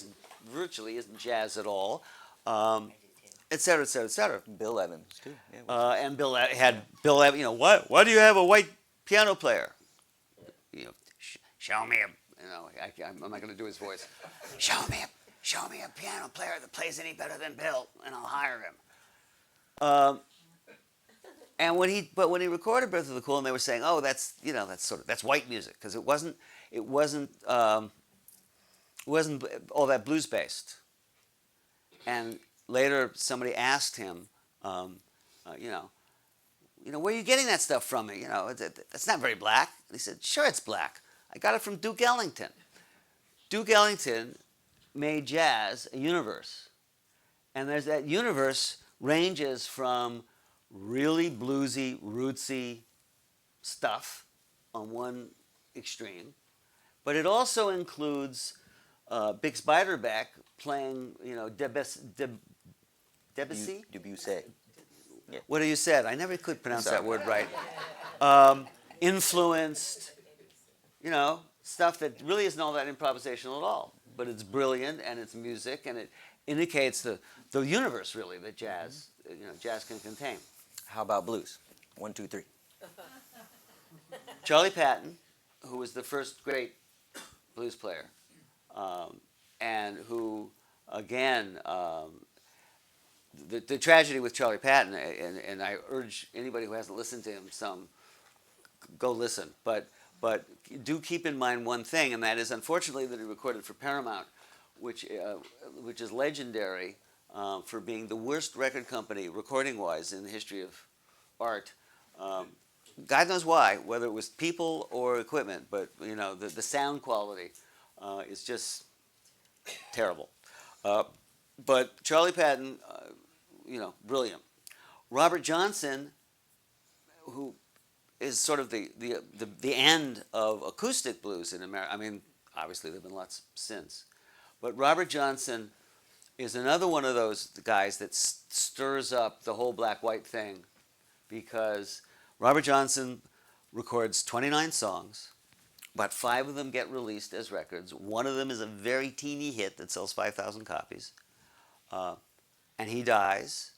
virtually isn't jazz at all, et cetera, et cetera, et cetera. Bill Evans too. Yeah, And Bill Evans. Why do you have a white piano player? Show me I'm not going to do his voice. Show me a piano player that plays any better than Bill, and I'll hire him. And when he recorded Birth of the Cool, and they were saying, "Oh, that's white music," because it wasn't all that blues based. And later, somebody asked him, where are you getting that stuff from? That's not very black. And he said, "Sure, it's black. I got it from Duke Ellington." Duke Ellington made jazz a universe, and there's that universe ranges from really bluesy, rootsy stuff on one extreme, but it also includes Bix Beiderbecke playing, Debussy? Debussy. Yeah. What you said? I never could pronounce that word right. Influenced, stuff that really isn't all that improvisational at all, but it's brilliant and it's music and it indicates the universe really that jazz can contain. How about blues? 1, 2, 3. Charlie Patton, who was the first great blues player, and who, again, the tragedy with Charlie Patton, and I urge anybody who hasn't listened to him go listen, but do keep in mind one thing, and that is, unfortunately, that he recorded for Paramount, which is legendary for being the worst record company, recording-wise, in the history of art. God knows why, whether it was people or equipment, but the sound quality is just terrible. But Charlie Patton, brilliant. Robert Johnson, who is sort of the end of acoustic blues in America. I mean, obviously there have been lots since, but Robert Johnson is another one of those guys that stirs up the whole black-white thing, because Robert Johnson records 29 songs, about 5 of them get released as records. One of them is a very teeny hit that sells 5,000 copies, and he dies,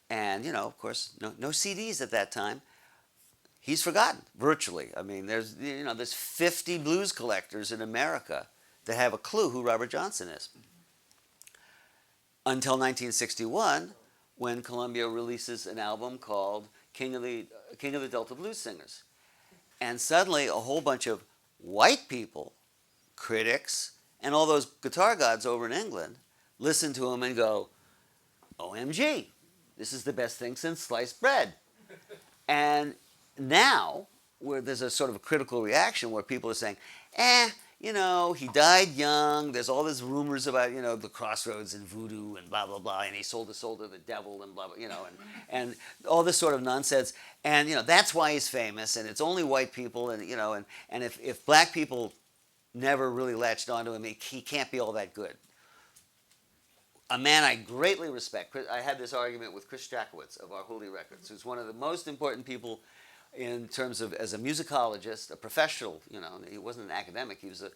and of course, no CDs at that time. He's forgotten virtually. I mean, there's 50 blues collectors in America that have a clue who Robert Johnson is. Until 1961, when Columbia releases an album called King of the Delta Blues Singers. And suddenly a whole bunch of white people, critics, and all those guitar gods over in England listen to him and go, OMG, this is the best thing since sliced bread. And now, where there's a sort of a critical reaction where people are saying, he died young. There's all these rumors about, the crossroads and voodoo and blah, blah, blah. And he sold his soul to the devil and blah, blah, and all this sort of nonsense. And, that's why he's famous. And it's only white people. And, and if black people never really latched onto him, he can't be all that good. A man I greatly respect. I had this argument with Chris Jackowitz of Our Holy Records, who's one of the most important people in terms of as a musicologist, a professional. He wasn't an academic. He was a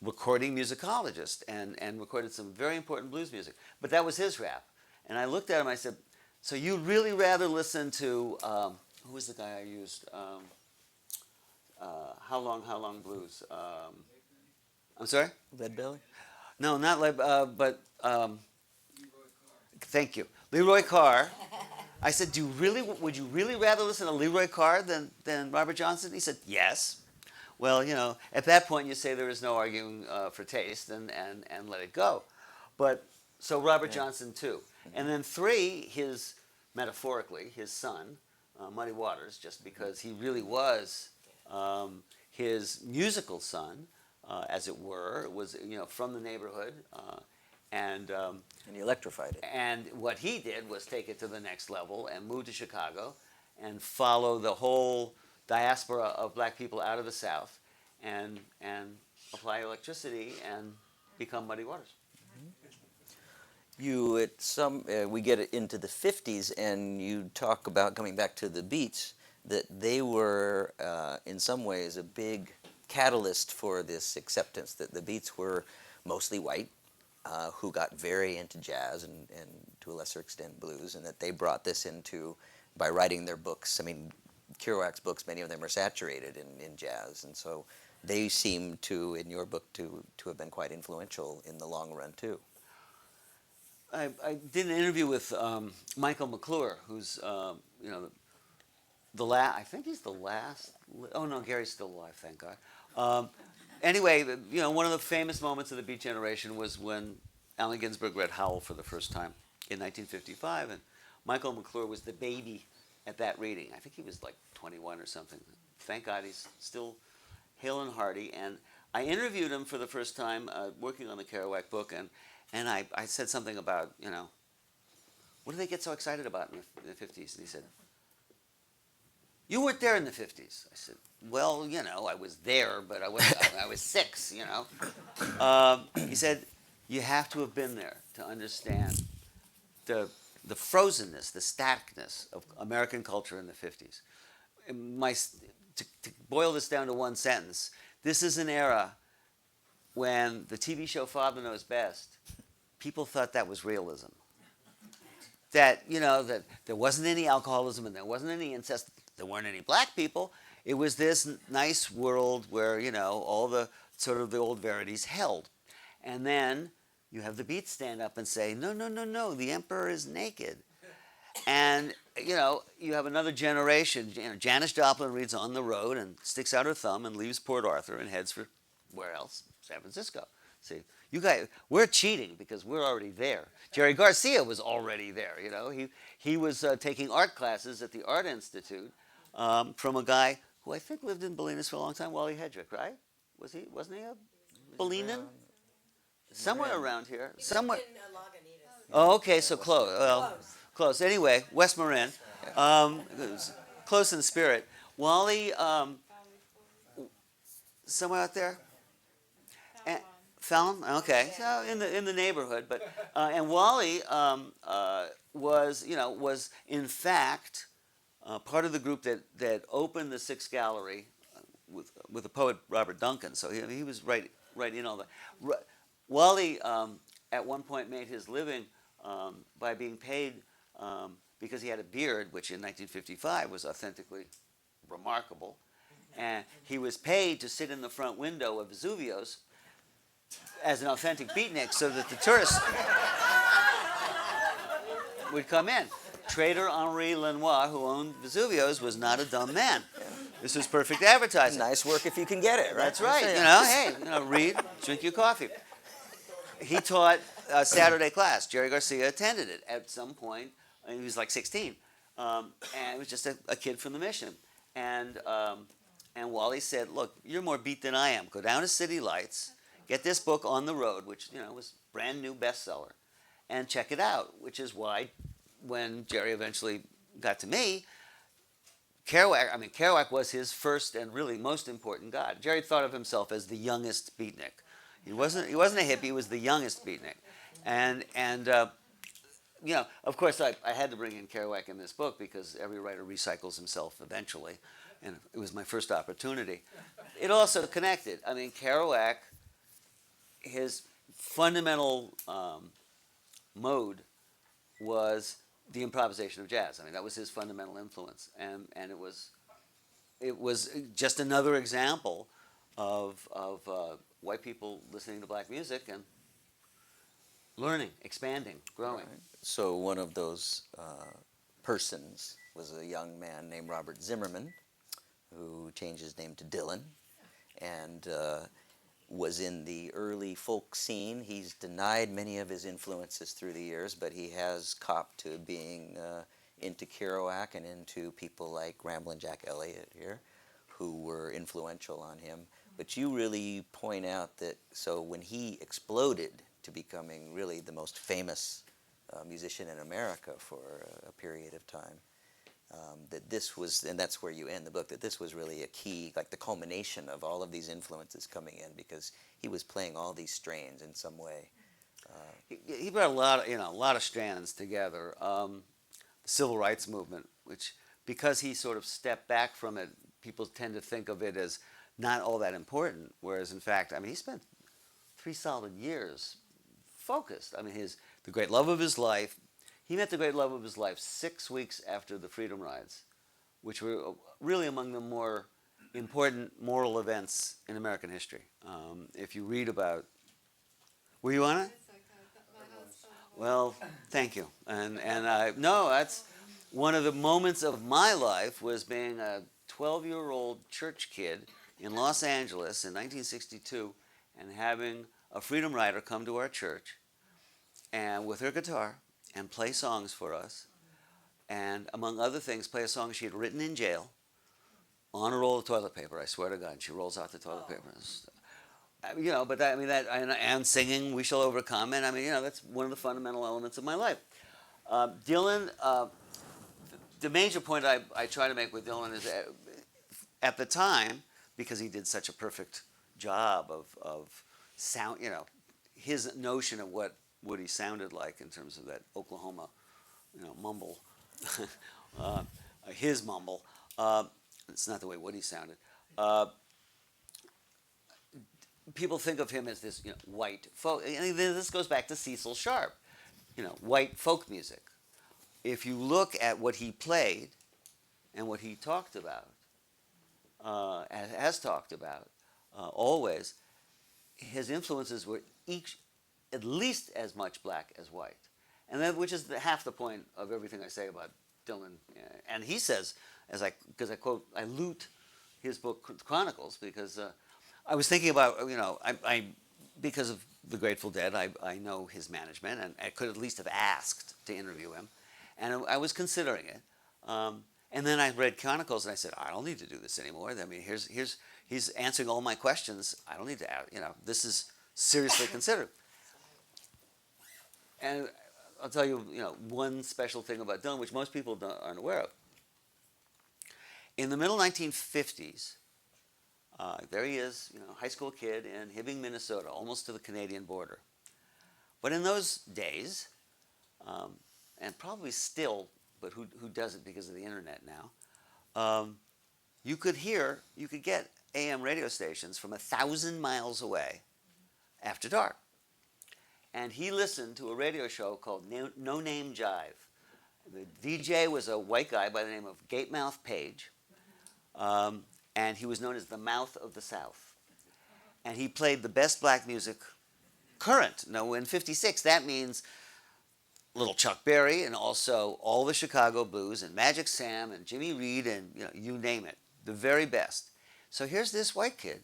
recording musicologist and recorded some very important blues music. But that was his rap. And I looked at him. I said, "So you'd really rather listen to who was the guy I used? How Long Blues? I'm sorry? Lead Belly? No, not Lead, but." Thank you. Leroy Carr. I said, would you really rather listen to Leroy Carr than Robert Johnson? He said, yes. Well, at that point you say there is no arguing for taste and let it go. But, so Robert Johnson 2. And then 3, metaphorically, his son, Muddy Waters, just because he really was his musical son, as it were, was, from the neighborhood, and he electrified it. And what he did was take it to the next level and move to Chicago and follow the whole diaspora of black people out of the South and apply electricity and become Muddy Waters. We get into the 50s, and you talk about, coming back to the Beats, that they were in some ways a big catalyst for this acceptance that the Beats were mostly white, who got very into jazz and to a lesser extent blues, and that they brought this into, by writing their books. I mean, Kerouac's books, many of them are saturated in jazz, and so they seem to, in your book, to have been quite influential in the long run too. I did an interview with Michael McClure, who's I think he's the last. Oh no, Gary's still alive, thank God. Anyway, one of the famous moments of the Beat generation was when Allen Ginsberg read Howl for the first time in 1955, and Michael McClure was the baby at that reading. I think he was like 21 or something. Thank God he's still hale and hearty. And I interviewed him for the first time working on the Kerouac book, and I said something about, what do they get so excited about in the 50s? And he said, "You weren't there in the 50s. I said, "Well, I was there, but I was 6, He said, "You have to have been there to understand the frozenness, the staticness of American culture in the 50s. To boil this down to one sentence, this is an era when the TV show Father Knows Best, people thought that was realism. That, that there wasn't any alcoholism and there wasn't any incest, there weren't any black people. It was this nice world where, all the sort of the old verities held. And then you have the Beats stand up and say, no, the emperor is naked. And, you have another generation. Janis Joplin reads On the Road and sticks out her thumb and leaves Port Arthur and heads for where else? San Francisco. See, you guys, we're cheating because we're already there. Jerry Garcia was already there, He was taking art classes at the Art Institute from a guy who I think lived in Bolinas for a long time, Wally Hedrick, right? Wasn't he a Bolinan? Somewhere around here. Somewhere. Oh, okay, so close. Well, close. Anyway, West Marin. Close in spirit. Wally, somewhere out there? Fallon? Okay, so in the neighborhood, but and Wally was in fact part of the group that opened the Sixth Gallery with the poet Robert Duncan. So he was right in all that. Wally at one point made his living by being paid because he had a beard, which in 1955 was authentically remarkable, and he was paid to sit in the front window of Vesuvio's as an authentic beatnik so that the tourists would come in. Trader Henri Lenoir, who owned Vesuvio's, was not a dumb man. This was perfect advertising. Nice work if you can get it, right? That's right. Read, drink your coffee. He taught a Saturday class. Jerry Garcia attended it. At some point, And he was like 16, and he was just a kid from the mission. And Wally said, "Look, you're more beat than I am. Go down to City Lights, get this book On the Road, which was brand new bestseller, and check it out." Which is why, when Jerry eventually got to me, Kerouac was his first and really most important god. Jerry thought of himself as the youngest beatnik. He wasn't a hippie. He was the youngest beatnik, and of course, I had to bring in Kerouac in this book because every writer recycles himself eventually, and it was my first opportunity. It also connected. I mean, Kerouac, his fundamental mode was the improvisation of jazz. I mean, that was his fundamental influence, and it was just another example of white people listening to black music and learning, expanding, growing. Right. So one of those persons was a young man named Robert Zimmerman, who changed his name to Dylan, and was in the early folk scene. He's denied many of his influences through the years, but he has copped to being into Kerouac and into people like Ramblin' Jack Elliott here, who were influential on him. But you really point out that, so when he exploded to becoming really the most famous musician in America for a period of time, that this was, and that's where you end the book, that this was really a key, like the culmination of all of these influences coming in, because he was playing all these strains in some way. He brought a lot of strands together. The civil rights movement, which, because he sort of stepped back from it, people tend to think of it as not all that important, whereas in fact, I mean, he spent 3 solid years focused. I mean, the great love of his life. He met the great love of his life 6 weeks after the Freedom Rides, which were really among the more important moral events in American history. If you read about, were you on it? Well, thank you. And no, that's one of the moments of my life, was being a 12-year-old church kid in Los Angeles in 1962, and having a Freedom Rider come to our church and with her guitar and play songs for us, and among other things, play a song she had written in jail on a roll of toilet paper. I swear to God, she rolls out the toilet paper. But and singing "We Shall Overcome," and that's one of the fundamental elements of my life. Dylan, the major point I try to make with Dylan is that at the time, because he did such a perfect job of sound, his notion of what Woody sounded like in terms of that Oklahoma, mumble, his mumble. It's not the way Woody sounded. People think of him as this, white folk. And this goes back to Cecil Sharp, white folk music. If you look at what he played and what he talked about, has talked about always, his influences were each at least as much black as white, and which is half the point of everything I say about Dylan. And he says, because I quote, I loot his book Chronicles, because I was thinking about, I because of the Grateful Dead, I know his management, and I could at least have asked to interview him, and I was considering it. And then I read Chronicles, and I said, I don't need to do this anymore. I mean, he's answering all my questions. I don't need to add, this is seriously considered. And I'll tell you, one special thing about Dylan, which most people aren't aware of. In the middle 1950s, there he is, high school kid in Hibbing, Minnesota, almost to the Canadian border. But in those days, and probably still, but who does it because of the internet now, you could get AM radio stations from 1,000 miles away after dark. And he listened to a radio show called No Name Jive. The DJ was a white guy by the name of Gatemouth Page, and he was known as the Mouth of the South. And he played the best black music current. Now, in '56, that means Little Chuck Berry, and also all the Chicago Blues, and Magic Sam, and Jimmy Reed, and you name it, the very best. So here's this white kid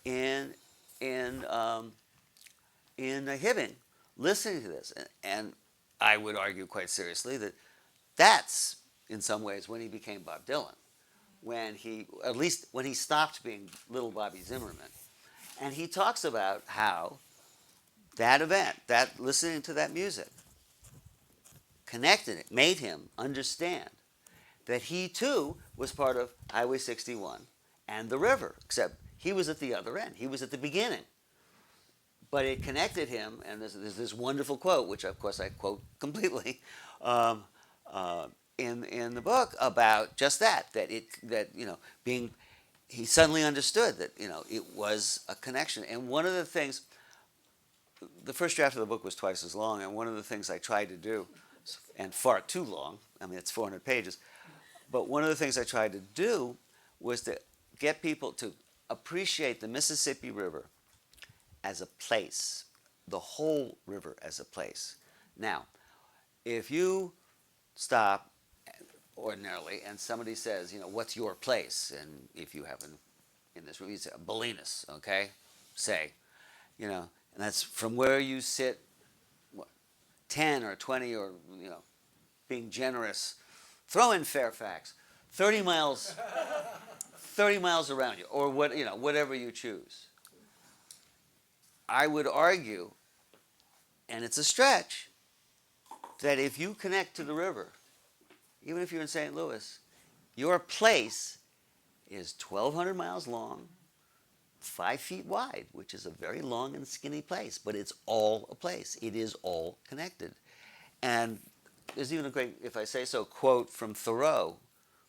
in Hibbing, listening to this, and I would argue quite seriously that that's, in some ways, when he became Bob Dylan. When he, at least when he stopped being little Bobby Zimmerman. And he talks about how that event, that listening to that music, connected it, made him understand that he too was part of Highway 61 and the river, except he was at the other end. He was at the beginning. But it connected him, and there's this wonderful quote, which of course I quote completely, um, in the book about just that being, he suddenly understood that it was a connection. And one of the things, the first draft of the book was twice as long, and one of the things I tried to do, and far too long, I mean it's 400 pages, but one of the things I tried to do was to get people to appreciate the Mississippi River as a place, the whole river as a place. Now, if you stop ordinarily and somebody says, what's your place? And if you haven't in this room, you say, Bolinas, okay? Say, and that's from where you sit, 10 or 20 or, being generous. Throw in Fairfax, 30 miles, 30 miles around you, or whatever you choose. I would argue, and it's a stretch, that if you connect to the river, even if you're in St. Louis, your place is 1,200 miles long, 5 feet wide, which is a very long and skinny place, but it's all a place. It is all connected. And there's even a great, if I say so, quote from Thoreau,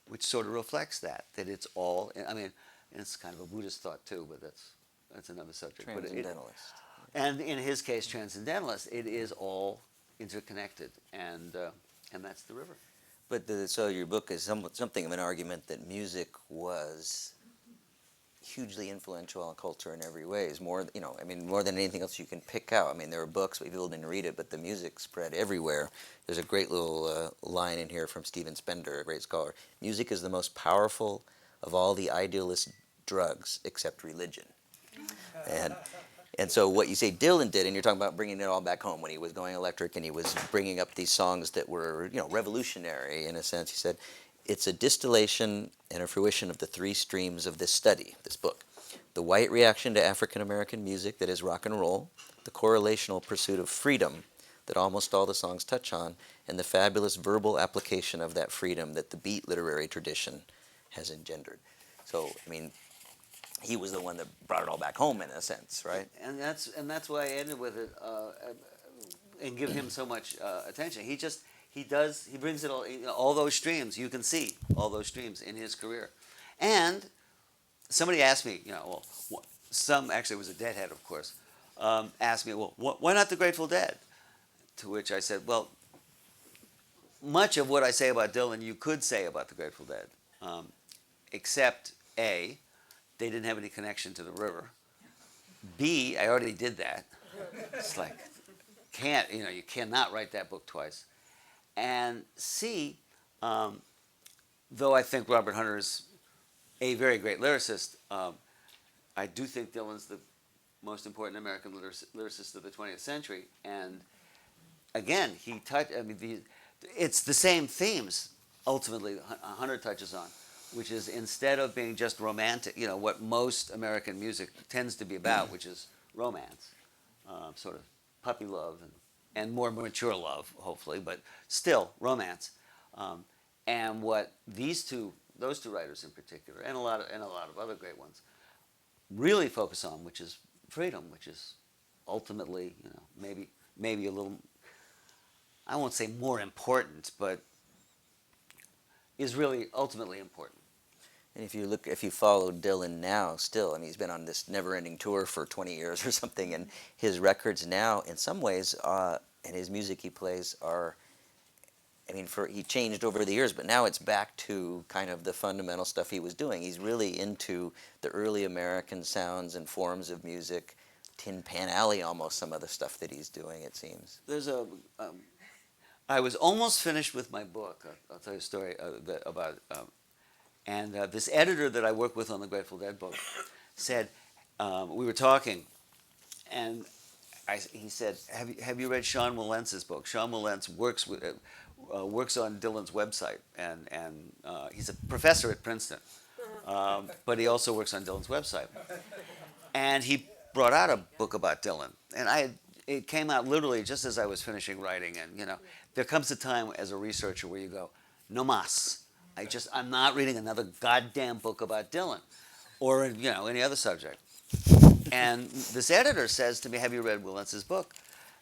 which sort of reflects that it's all, I mean, it's kind of a Buddhist thought too, but that's another subject. Transcendentalist. And in his case, transcendentalist, it is all interconnected, and that's the river. But so your book is something of an argument that music was hugely influential on culture in every way. Is more, more than anything else you can pick out. I mean, there were books, but people didn't read it, but the music spread everywhere. There's a great little line in here from Stephen Spender, a great scholar. Music is the most powerful of all the idealist drugs except religion. And so what you say Dylan did, and you're talking about bringing it all back home when he was going electric and he was bringing up these songs that were, revolutionary in a sense. He said, it's a distillation and a fruition of the three streams of this study, this book. The white reaction to African American music that is rock and roll, the correlational pursuit of freedom that almost all the songs touch on, and the fabulous verbal application of that freedom that the beat literary tradition has engendered. So, he was the one that brought it all back home in a sense, right? And that's why I ended with it, and give him so much attention. He brings it all those streams. You can see all those streams in his career. And somebody asked me, actually it was a Deadhead, of course, asked me, well, why not the Grateful Dead? To which I said, well, much of what I say about Dylan you could say about the Grateful Dead, except A, they didn't have any connection to the river. B, I already did that. It's like, you cannot write that book twice. And C, though I think Robert Hunter is a very great lyricist, I do think Dylan's the most important American lyricist of the 20th century. And again, it's the same themes, ultimately, Hunter touches on, which is instead of being just romantic, what most American music tends to be about, which is romance, sort of puppy love and more mature love, hopefully, but still romance. And what those two writers in particular, and a lot of other great ones, really focus on, which is freedom, which is ultimately, maybe a little, I won't say more important, but is really ultimately important. And if you follow Dylan now, still, he's been on this never-ending tour for 20 years or something, and his records now, in some ways, and his music he plays are, he changed over the years, but now it's back to kind of the fundamental stuff he was doing. He's really into the early American sounds and forms of music, Tin Pan Alley almost, some of the stuff that he's doing, it seems. I was almost finished with my book. I'll tell you a story about. And this editor that I worked with on the Grateful Dead book said, we were talking, and he said, have you read Sean Wilentz' book? Sean Wilentz works on Dylan's website, and he's a professor at Princeton, but he also works on Dylan's website. And he brought out a book about Dylan, and it came out literally just as I was finishing writing. And there comes a time as a researcher where you go, no mas. I'm not reading another goddamn book about Dylan, or any other subject. And this editor says to me, "Have you read Wilentz's book?"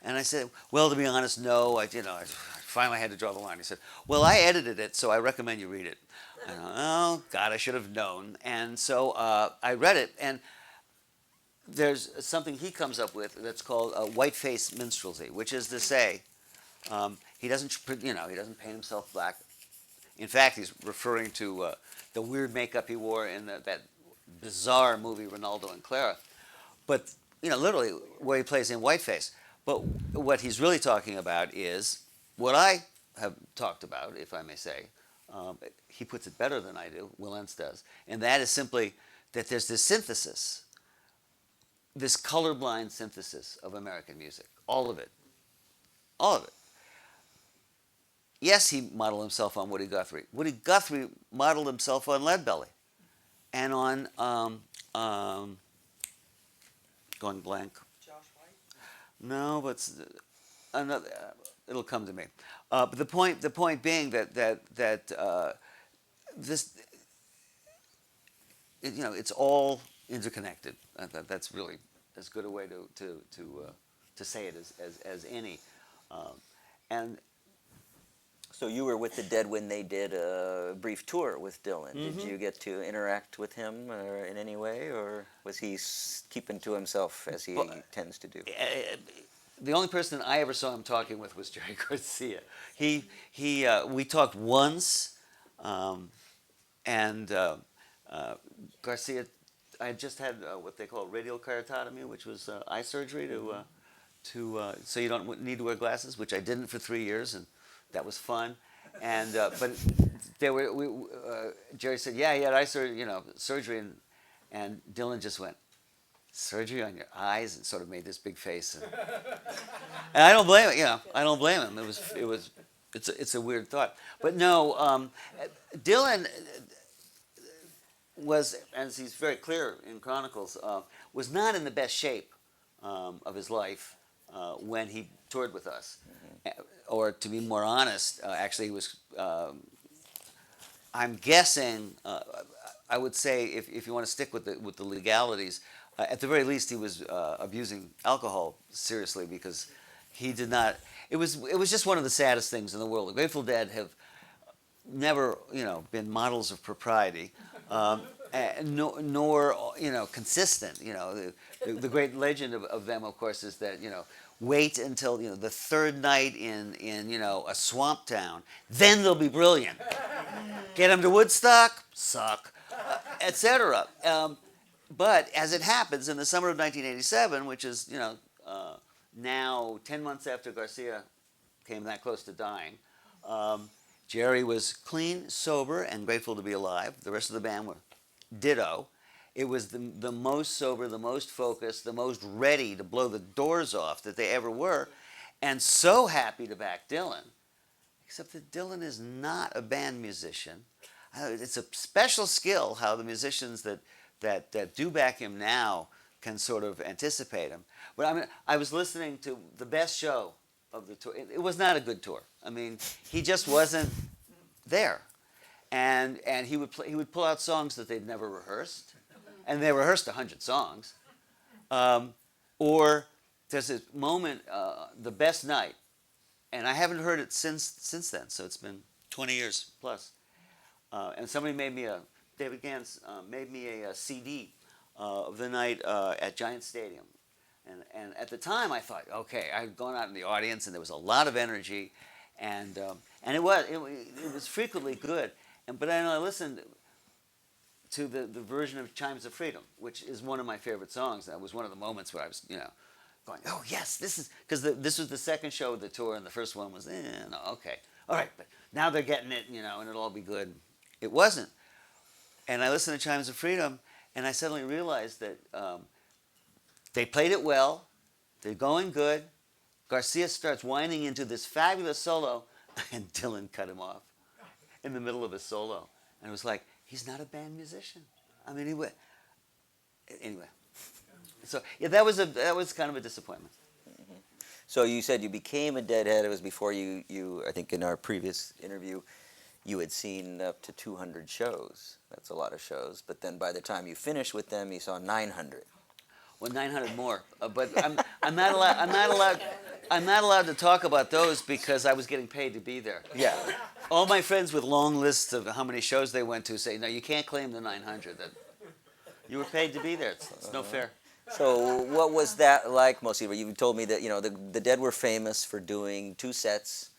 And I said, "Well, to be honest, no. I finally had to draw the line." He said, "Well, I edited it, so I recommend you read it." I go, "Oh God, I should have known." And so I read it, and there's something he comes up with that's called whiteface minstrelsy, which is to say, he doesn't paint himself black. In fact, he's referring to the weird makeup he wore in that bizarre movie Ronaldo and Clara. But literally where he plays in whiteface. But what he's really talking about is what I have talked about, if I may say. He puts it better than I do, Wilentz does, and that is simply that there's this synthesis, this colorblind synthesis of American music, all of it. Yes, he modeled himself on Woody Guthrie. Woody Guthrie modeled himself on Leadbelly, and on going blank. Josh White? No, but another. It'll come to me. But the point being that this, it's all interconnected. That's really as good a way to say it as any. And So you were with the Dead when they did a brief tour with Dylan. Did you get to interact with him in any way, or was he keeping to himself as he tends to do? The only person I ever saw him talking with was Jerry Garcia. We talked once, and Garcia, I had just had what they call radial keratotomy, which was eye surgery so you don't need to wear glasses, which I didn't for 3 years, and that was fun. And but Jerry said, yeah, he had eye surgery, and Dylan just went, surgery on your eyes, and sort of made this big face. And I don't blame him. I don't blame him. It's a weird thought. But no, Dylan was, as he's very clear in Chronicles, was not in the best shape of his life when he toured with us. Or to be more honest, actually he was, I'm guessing, I would say if you want to stick with the legalities, at the very least he was abusing alcohol seriously, because he did not, it was just one of the saddest things in the world. The Grateful Dead have never, been models of propriety, nor consistent. The great legend of them, of course, is that wait until the third night in a swamp town, then they'll be brilliant. Get them to Woodstock, suck, etc. But as it happens, in the summer of 1987, which is now 10 months after Garcia came that close to dying, Jerry was clean, sober, and grateful to be alive. The rest of the band were ditto. It was the most sober, the most focused, the most ready to blow the doors off that they ever were, and so happy to back Dylan. Except that Dylan is not a band musician. It's a special skill how the musicians that do back him now can sort of anticipate him. But I was listening to the best show of the tour. It was not a good tour. He just wasn't there, and he would pull out songs that they'd never rehearsed. And they rehearsed 100 songs. Or there's a moment, the best night, and I haven't heard it since then, so it's been 20 years plus. And somebody David Gans made me a CD of the night at Giant Stadium. And at the time I thought, okay, I had gone out in the audience and there was a lot of energy, and it was frequently good. But then I listened to the version of Chimes of Freedom, which is one of my favorite songs. That was one of the moments where I was, going, oh yes, this is, because this was the second show of the tour, and the first one was, no, okay, all right, but now they're getting it, and it'll all be good. It wasn't. And I listened to Chimes of Freedom, and I suddenly realized that they played it well, They're going good. Garcia starts whining into this fabulous solo, and Dylan cut him off in the middle of his solo. And it was like, he's not a band musician. I mean, anyway. So yeah, that was kind of a disappointment. So you said you became a Deadhead. It was before you I think in our previous interview, you had seen up to 200 shows. That's a lot of shows. But then by the time you finished with them, you saw 900. Well, 900 more, but I'm not allowed. I'm not allowed to talk about those because I was getting paid to be there. Yeah. All my friends with long lists of how many shows they went to say, no, you can't claim the 900. That you were paid to be there. It's no fair. So what was that like mostly? You told me that the Dead were famous for doing 2 sets.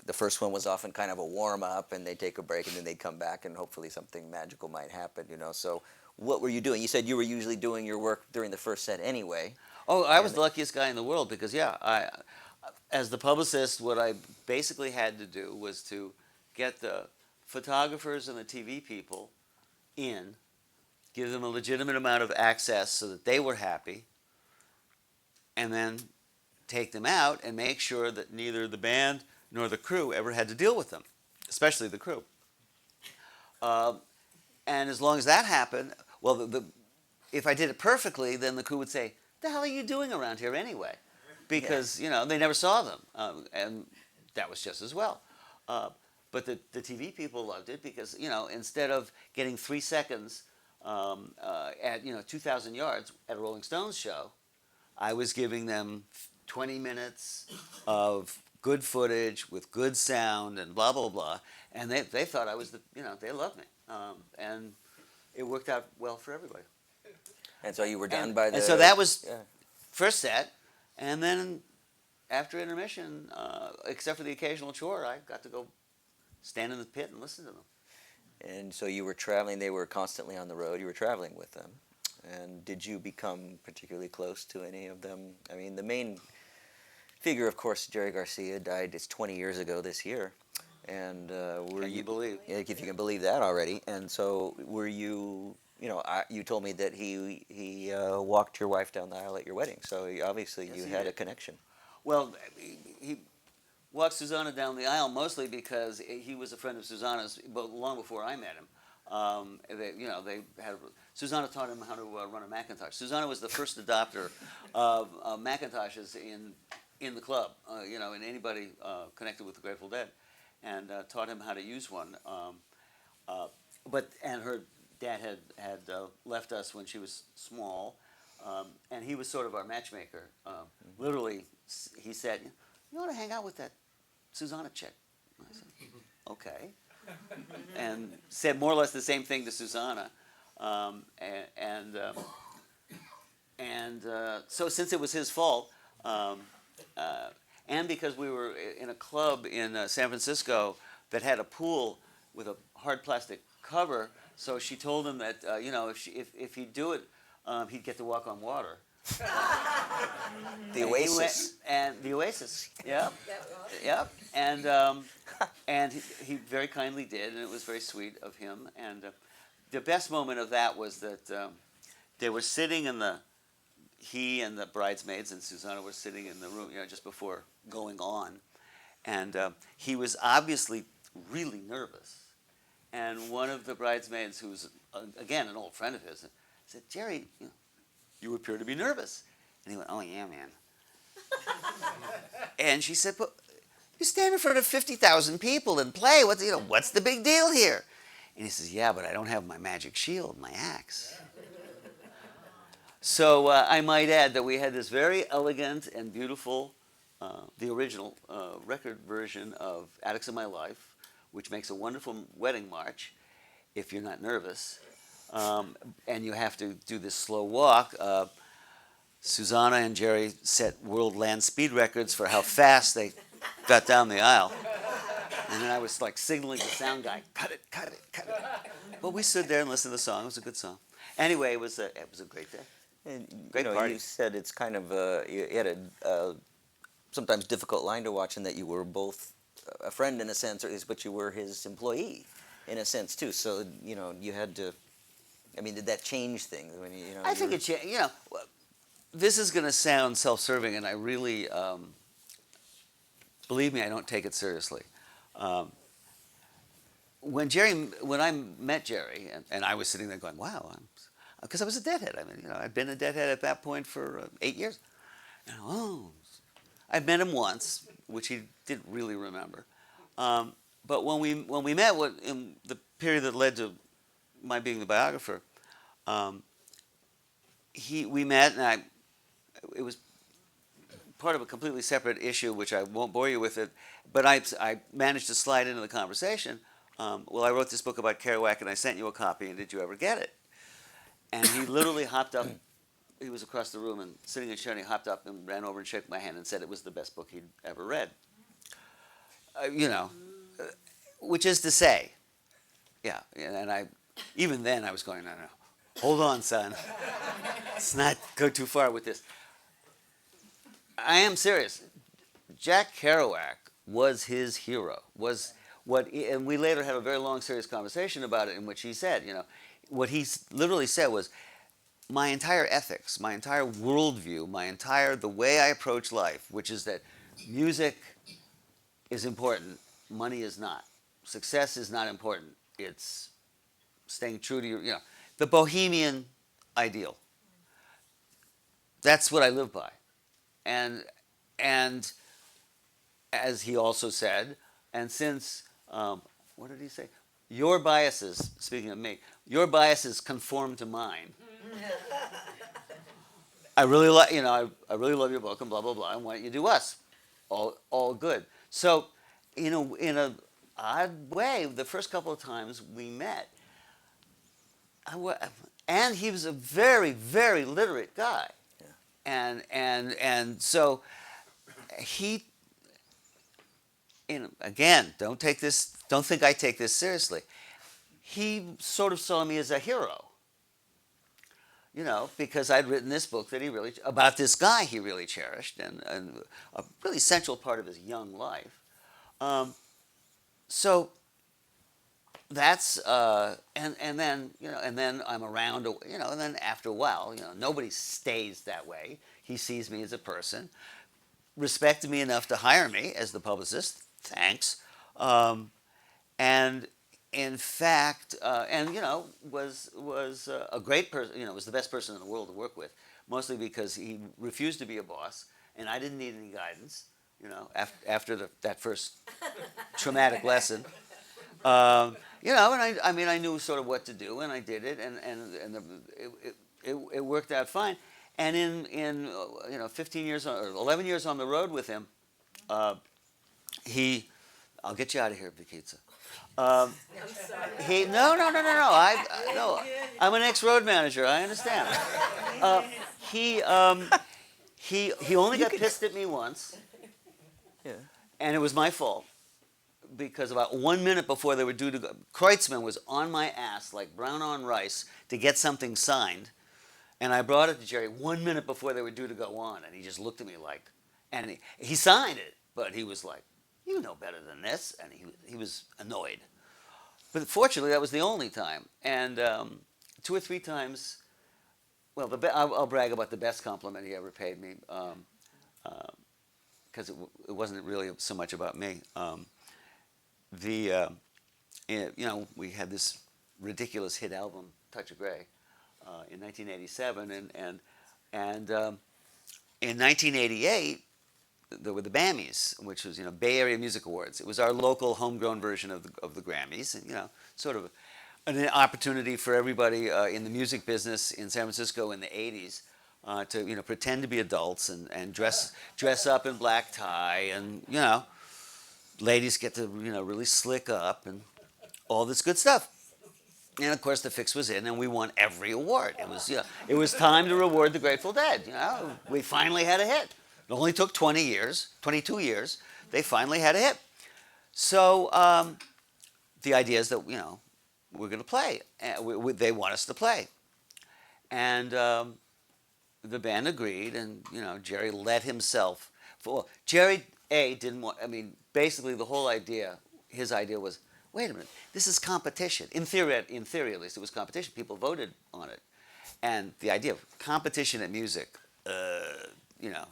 The first one was often kind of a warm-up, and they'd take a break, and then they'd come back, and hopefully something magical might happen, So what were you doing? You said you were usually doing your work during the first set anyway. Oh, I was the luckiest guy in the world because, as the publicist, what I basically had to do was to get the photographers and the TV people in, give them a legitimate amount of access so that they were happy, and then take them out and make sure that neither the band nor the crew ever had to deal with them, especially the crew. And as long as that happened, well, if I did it perfectly, then the crew would say, "The hell are you doing around here anyway?" Because they never saw them, and that was just as well. But the TV people loved it because instead of getting 3 seconds at 2,000 yards at a Rolling Stones show, I was giving them 20 minutes of good footage with good sound and blah blah blah, and they thought I was they loved me, and it worked out well for everybody. And so you were done by the... And so that was first set, and then after intermission, except for the occasional chore, I got to go stand in the pit and listen to them. And so you were traveling, they were constantly on the road, you were traveling with them. And did you become particularly close to any of them? I mean, the main figure, of course, Jerry Garcia, died 20 years ago this year. And were Can you believe? If you can believe that already. And so were you, you told me that he walked your wife down the aisle at your wedding. So obviously Yes, you he had did. a connection. Well, he walked Susanna down the aisle mostly because he was a friend of Susanna's, but long before I met him. They had Susanna taught him how to run a Macintosh. Susanna was the first adopter of Macintoshes in the club, and anybody connected with the Grateful Dead, and taught him how to use one. And her dad had left us when she was small, and he was sort of our matchmaker. Literally, he said, "You want to hang out with that Susanna chick?" I said, "Okay." And said more or less the same thing to Susanna. So since it was his fault, and because we were in a club in San Francisco that had a pool with a hard plastic cover, so she told him that if he'd do it, he'd get to walk on water. The Oasis. The Oasis, yep. Yep, and he very kindly did, and it was very sweet of him. And the best moment of that was that they were sitting he and the bridesmaids and Susanna were sitting in the room, just before going on, and he was obviously really nervous. And one of the bridesmaids, who's again an old friend of his, said, "Jerry, you appear to be nervous." And he went, "Oh yeah, man." And she said, "But you stand in front of 50,000 people and play. What's the big deal here?" And he says, "Yeah, but I don't have my magic shield, my axe." So I might add that we had this very elegant and beautiful, the original record version of Attics of My Life, which makes a wonderful wedding march if you're not nervous. And you have to do this slow walk. Susanna and Jerry set world land speed records for how fast they got down the aisle. And then I was like signaling the sound guy, "Cut it, cut it, cut it." But we stood there and listened to the song. It was a good song. Anyway, it was a great day. And, Great party. You said it's kind of you had a sometimes difficult line to watch in that you were both a friend in a sense, but you were his employee in a sense too. So you had to. I mean, did that change things when I think it changed. this is going to sound self-serving, and I really, believe me, I don't take it seriously. Um, when I met Jerry, and I was sitting there going, wow, because I was a deadhead. I mean, I'd been a deadhead at that point for 8 years. And, I'd met him once, which he didn't really remember. But when we met, in the period that led to my being the biographer, we met, and it was part of a completely separate issue, which I won't bore you with it. But I managed to slide into the conversation. Well, I wrote this book about Kerouac, and I sent you a copy, and did you ever get it? And he literally hopped up. He was across the room and sitting in a chair, and he hopped up and ran over and shook my hand and said it was the best book he'd ever read. Which is to say, yeah. And even then, I was going, no, hold on, son. Let's not go too far with this. I am serious. Jack Kerouac was his hero. And we later had a very long, serious conversation about it, in which he said, what he literally said was, my entire ethics, my entire worldview, the way I approach life, which is that music is important, money is not. Success is not important. It's staying true to the bohemian ideal. That's what I live by. And as he also said, and since, what did he say? Your biases, speaking of me, your biases conform to mine. I really like, I really love your book and blah blah blah. And why don't you do us? All good. So, in a odd way, the first couple of times we met, and he was a very, very literate guy, and so he. Again, don't think I take this seriously. He sort of saw me as a hero. Because I'd written this book that about this guy he really cherished, and a really central part of his young life. So that's and then I'm around, and then after a while, nobody stays that way. He sees me as a person, respected me enough to hire me as the publicist. Thanks, and. In fact, was a great person. Was the best person in the world to work with, mostly because he refused to be a boss, and I didn't need any guidance. After that first traumatic lesson, and I knew sort of what to do, and I did it, and it worked out fine. And in 15 years or 11 years on the road with him, I'll get you out of here, Vikitsa. No. I'm an ex-road manager. I understand. He only got pissed at me once, and it was my fault because about 1 minute before they were due to go, Kreutzmann was on my ass like brown on rice to get something signed, and I brought it to Jerry 1 minute before they were due to go on, and he just looked at me like, and he signed it, but he was like, you know better than this, and he was annoyed. But fortunately, that was the only time. And 2 or 3 times, well, I'll brag about the best compliment he ever paid me, because it wasn't really so much about me. We had this ridiculous hit album, Touch of Grey, in 1987, and in 1988. There were the BAMMys, which was Bay Area Music Awards. It was our local homegrown version of the Grammys, and sort of an opportunity for everybody in the music business in San Francisco in the '80s to pretend to be adults and dress up in black tie, and ladies get to really slick up and all this good stuff. And of course the fix was in, and we won every award. It was time to reward the Grateful Dead. We finally had a hit. It only took 22 years. They finally had a hit. So the idea is that we're going to play. They want us to play, and the band agreed. And Jerry let himself. Jerry didn't want. I mean, basically the whole idea. His idea was, wait a minute, this is competition. In theory at least, it was competition. People voted on it, and the idea of competition at music you know,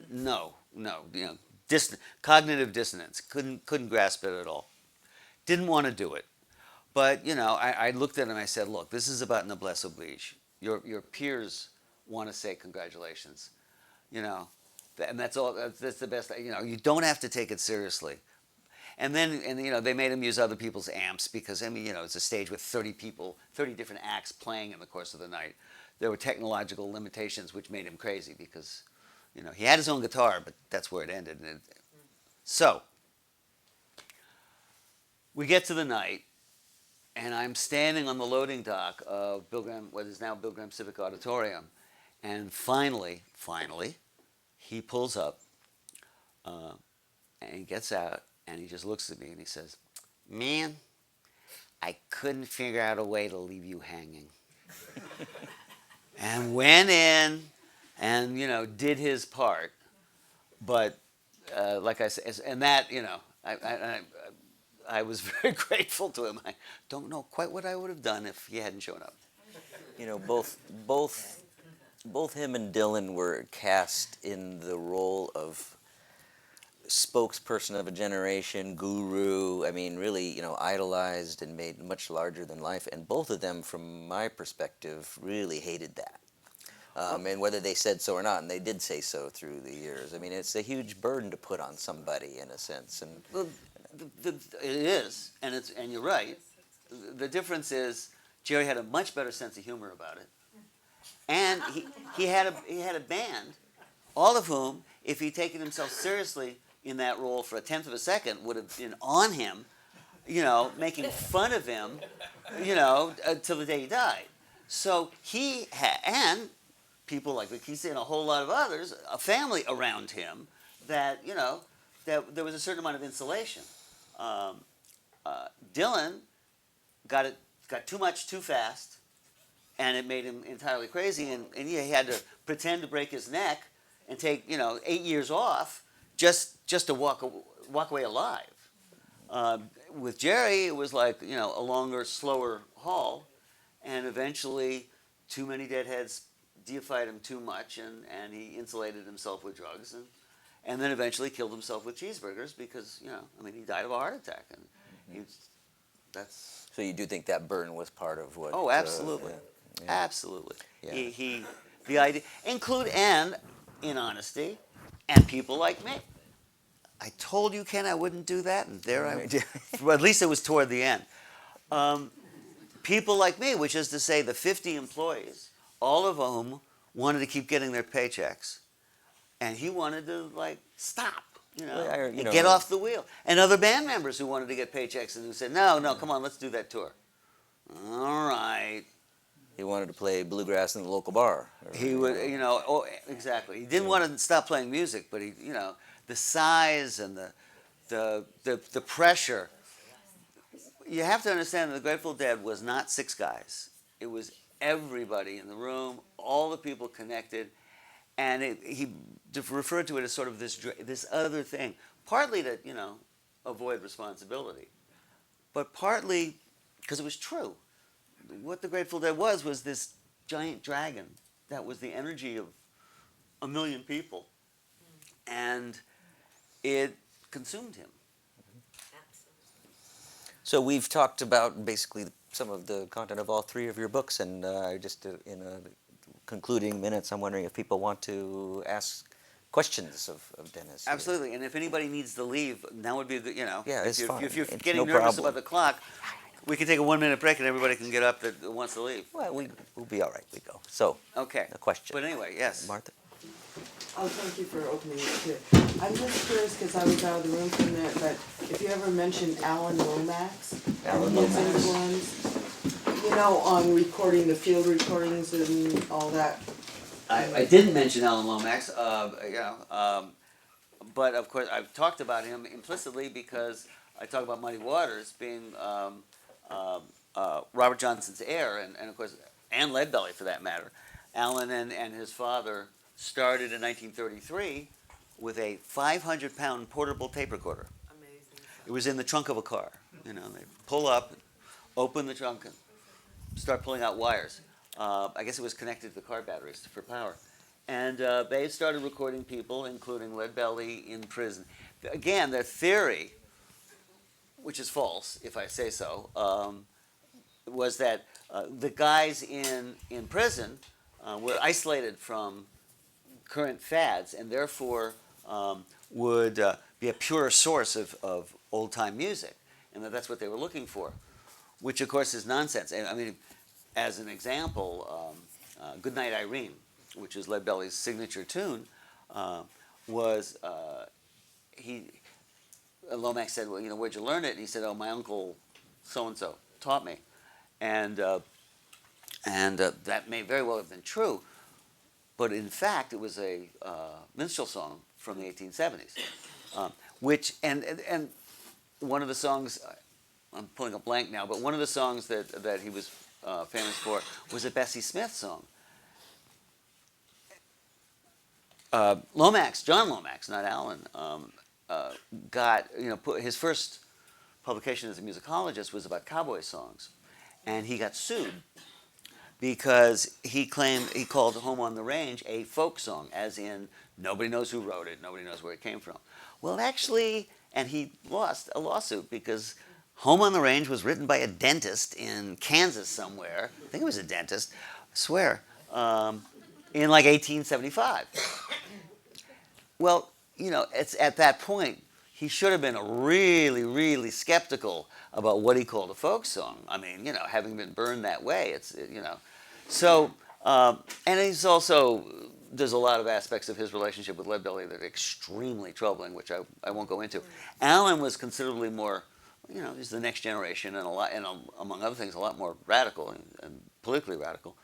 no, you know, cognitive dissonance. Couldn't grasp it at all. Didn't want to do it. But, you know, I looked at him and I said, look, this is about noblesse oblige. Your peers want to say congratulations, you know, and that's all. That's the best. You know, you don't have to take it seriously. And then, you know, they made him use other people's amps because, I mean, you know, it's a stage with 30 people, 30 different acts playing in the course of the night. There were technological limitations which made him crazy because, you know, he had his own guitar, but that's where it ended. So, we get to the night, and I'm standing on the loading dock of what is now Bill Graham Civic Auditorium, and finally, he pulls up, and he gets out, and he just looks at me and he says, "Man, I couldn't figure out a way to leave you hanging." And went in and, you know, did his part. But like I said, and that, you know, I was very grateful to him. I don't know quite what I would have done if he hadn't shown up. You know, both him and Dylan were cast in the role of spokesperson of a generation, guru. I mean, really, you know, idolized and made much larger than life. And both of them, from my perspective, really hated that. And whether they said so or not, and they did say so through the years. I mean, it's a huge burden to put on somebody, in a sense. And Well, it is, and you're right. The difference is Jerry had a much better sense of humor about it, and he had a band, all of whom, if he'd taken himself seriously in that role for a tenth of a second, would have been on him, you know, making fun of him, you know, till the day he died. So he and people like Keith and a whole lot of others, a family around him that, you know, that there was a certain amount of insulation. Dylan got too much too fast, and it made him entirely crazy. And he had to pretend to break his neck and take, you know, 8 years off just to walk away alive. With Jerry, it was like, you know, a longer, slower haul, and eventually too many deadheads deified him too much, and he insulated himself with drugs, and then eventually killed himself with cheeseburgers because, you know, I mean, he died of a heart attack, and that's. so you do think that burden was part of what? Oh, absolutely, yeah. absolutely. Yeah. The idea and in honesty, and people like me. I told you, Ken, I wouldn't do that, and there I. Well, at least it was toward the end. People like me, which is to say, the 50 employees, all of whom wanted to keep getting their paychecks, and he wanted to, like, stop, you know, and get off the wheel. And other band members who wanted to get paychecks and who said, no, come on, let's do that tour. All right. He wanted to play bluegrass in the local bar. He would, you know, oh, exactly. He didn't want to stop playing music, but he, you know, the size and the pressure. You have to understand that the Grateful Dead was not 6 guys. It was everybody in the room, all the people connected, and he referred to it as sort of this other thing, partly to, you know, avoid responsibility, but partly because it was true. What the Grateful Dead was this giant dragon that was the energy of 1 million people, and it consumed him. So we've talked about basically some of the content of all 3 of your books, and just in a concluding minutes, I'm wondering if people want to ask questions of Dennis. Absolutely, and if anybody needs to leave, now would be the, you know, yeah, it's fine. If you're it's getting no nervous problem. about the clock, we can take a 1-minute break and everybody can get up that wants to leave. Well, we'll be all right. We go. So, Okay. a question. But anyway, yes. Martha? Oh, thank you for opening it too. I'm just curious, because I was out of the room for a minute, but if you ever mentioned Alan Lomax Alan and his Lomax. influence, you know, on recording the field recordings and all that. I didn't mention Alan Lomax, but of course I've talked about him implicitly because I talk about Muddy Waters being Robert Johnson's heir, and of course, and Leadbelly for that matter. Alan and his father started in 1933 with a 500-pound portable tape recorder. Amazing. It was in the trunk of a car. You know, they pull up, open the trunk, and start pulling out wires. I guess it was connected to the car batteries for power. And they started recording people, including Leadbelly, in prison. Again, their theory, which is false, if I say so, was that the guys in prison were isolated from current fads and therefore would be a pure source of old-time music, and that's what they were looking for, which of course is nonsense. I mean, as an example, Goodnight Irene, which is Leadbelly's signature tune, was Lomax said, well, where'd you learn it? And he said, oh, my uncle so-and-so taught me. And that may very well have been true, but in fact, it was a minstrel song from the 1870s, which, and one of the songs, I'm pulling a blank now, but one of the songs that he was famous for was a Bessie Smith song. John Lomax, not Alan, got, his first publication as a musicologist was about cowboy songs. And he got sued because he called Home on the Range a folk song, as in nobody knows who wrote it, nobody knows where it came from. Well, actually, and he lost a lawsuit because Home on the Range was written by a dentist in Kansas somewhere. I think it was a dentist, I swear, in like 1875. Well, it's at that point, he should have been really, really skeptical about what he called a folk song. I mean, having been burned that way, So, and he's also, there's a lot of aspects of his relationship with Leadbelly that are extremely troubling, which I won't go into. Alan was considerably more, he's the next generation, and among other things, a lot more radical and politically radical.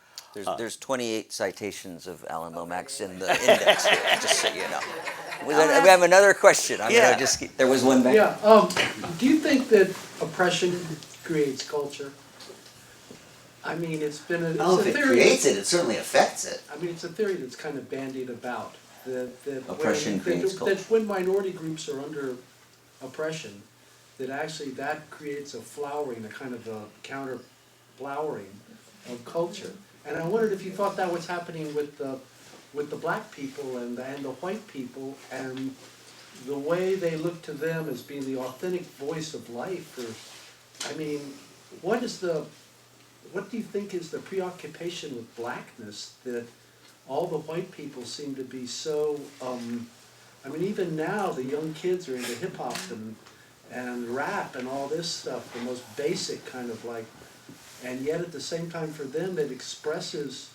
There's 28 citations of Alan Lomax in the index here, just so you know. We have another question. There was one back. Yeah. Do you think that oppression creates culture? I mean, it's been a, it's Oh, a if it theory. creates it, it certainly affects it. I mean, it's a theory that's kind of bandied about. That Oppression creates culture. That when minority groups are under oppression, that actually that creates a flowering, a kind of a counter flowering of culture. And I wondered if you thought that was happening with the black people and the white people, and the way they look to them as being the authentic voice of life. Or, I mean, what do you think is the preoccupation with blackness that all the white people seem to be so? I mean, even now the young kids are into hip hop and rap and all this stuff, the most basic kind of like. And yet at the same time for them it expresses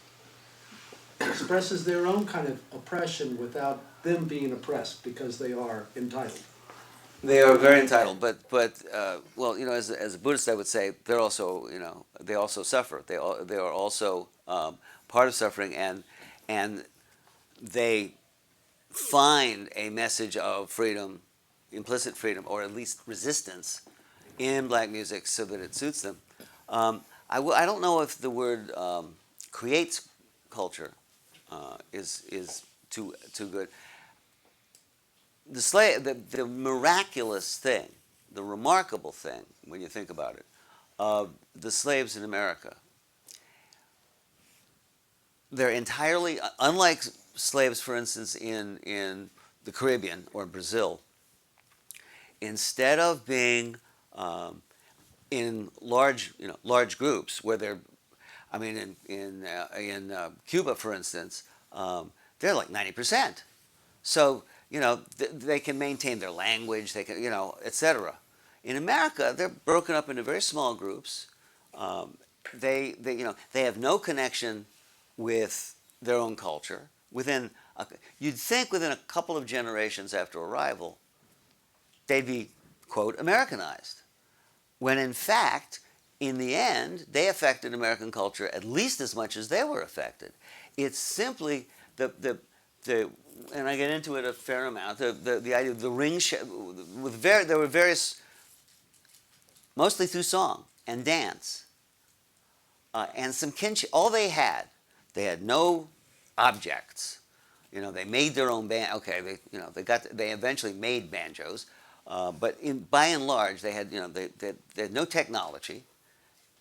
their own kind of oppression without them being oppressed because they are entitled. They are very entitled, but well, as a Buddhist, I would say they're also, they also suffer. They are also part of suffering, and they find a message of freedom, implicit freedom, or at least resistance, in black music so that it suits them. I don't know if the word creates culture is too good. The miraculous thing, the remarkable thing, when you think about it, of the slaves in America, they're entirely, unlike slaves, for instance, in the Caribbean or Brazil, instead of being in large groups where they're, I mean, in Cuba, for instance, they're like 90%. So they can maintain their language, they can, etc. In America, they're broken up into very small groups. They have no connection with their own culture. You'd think within a couple of generations after arrival, they'd be, quote, Americanized. When in fact, in the end, they affected American culture at least as much as they were affected. It's simply and I get into it a fair amount, the idea of the ring, there were various, mostly through song and dance, and some kinship. All they had no objects. They made their own band. Okay, they eventually made banjos, but by and large, they had they had no technology.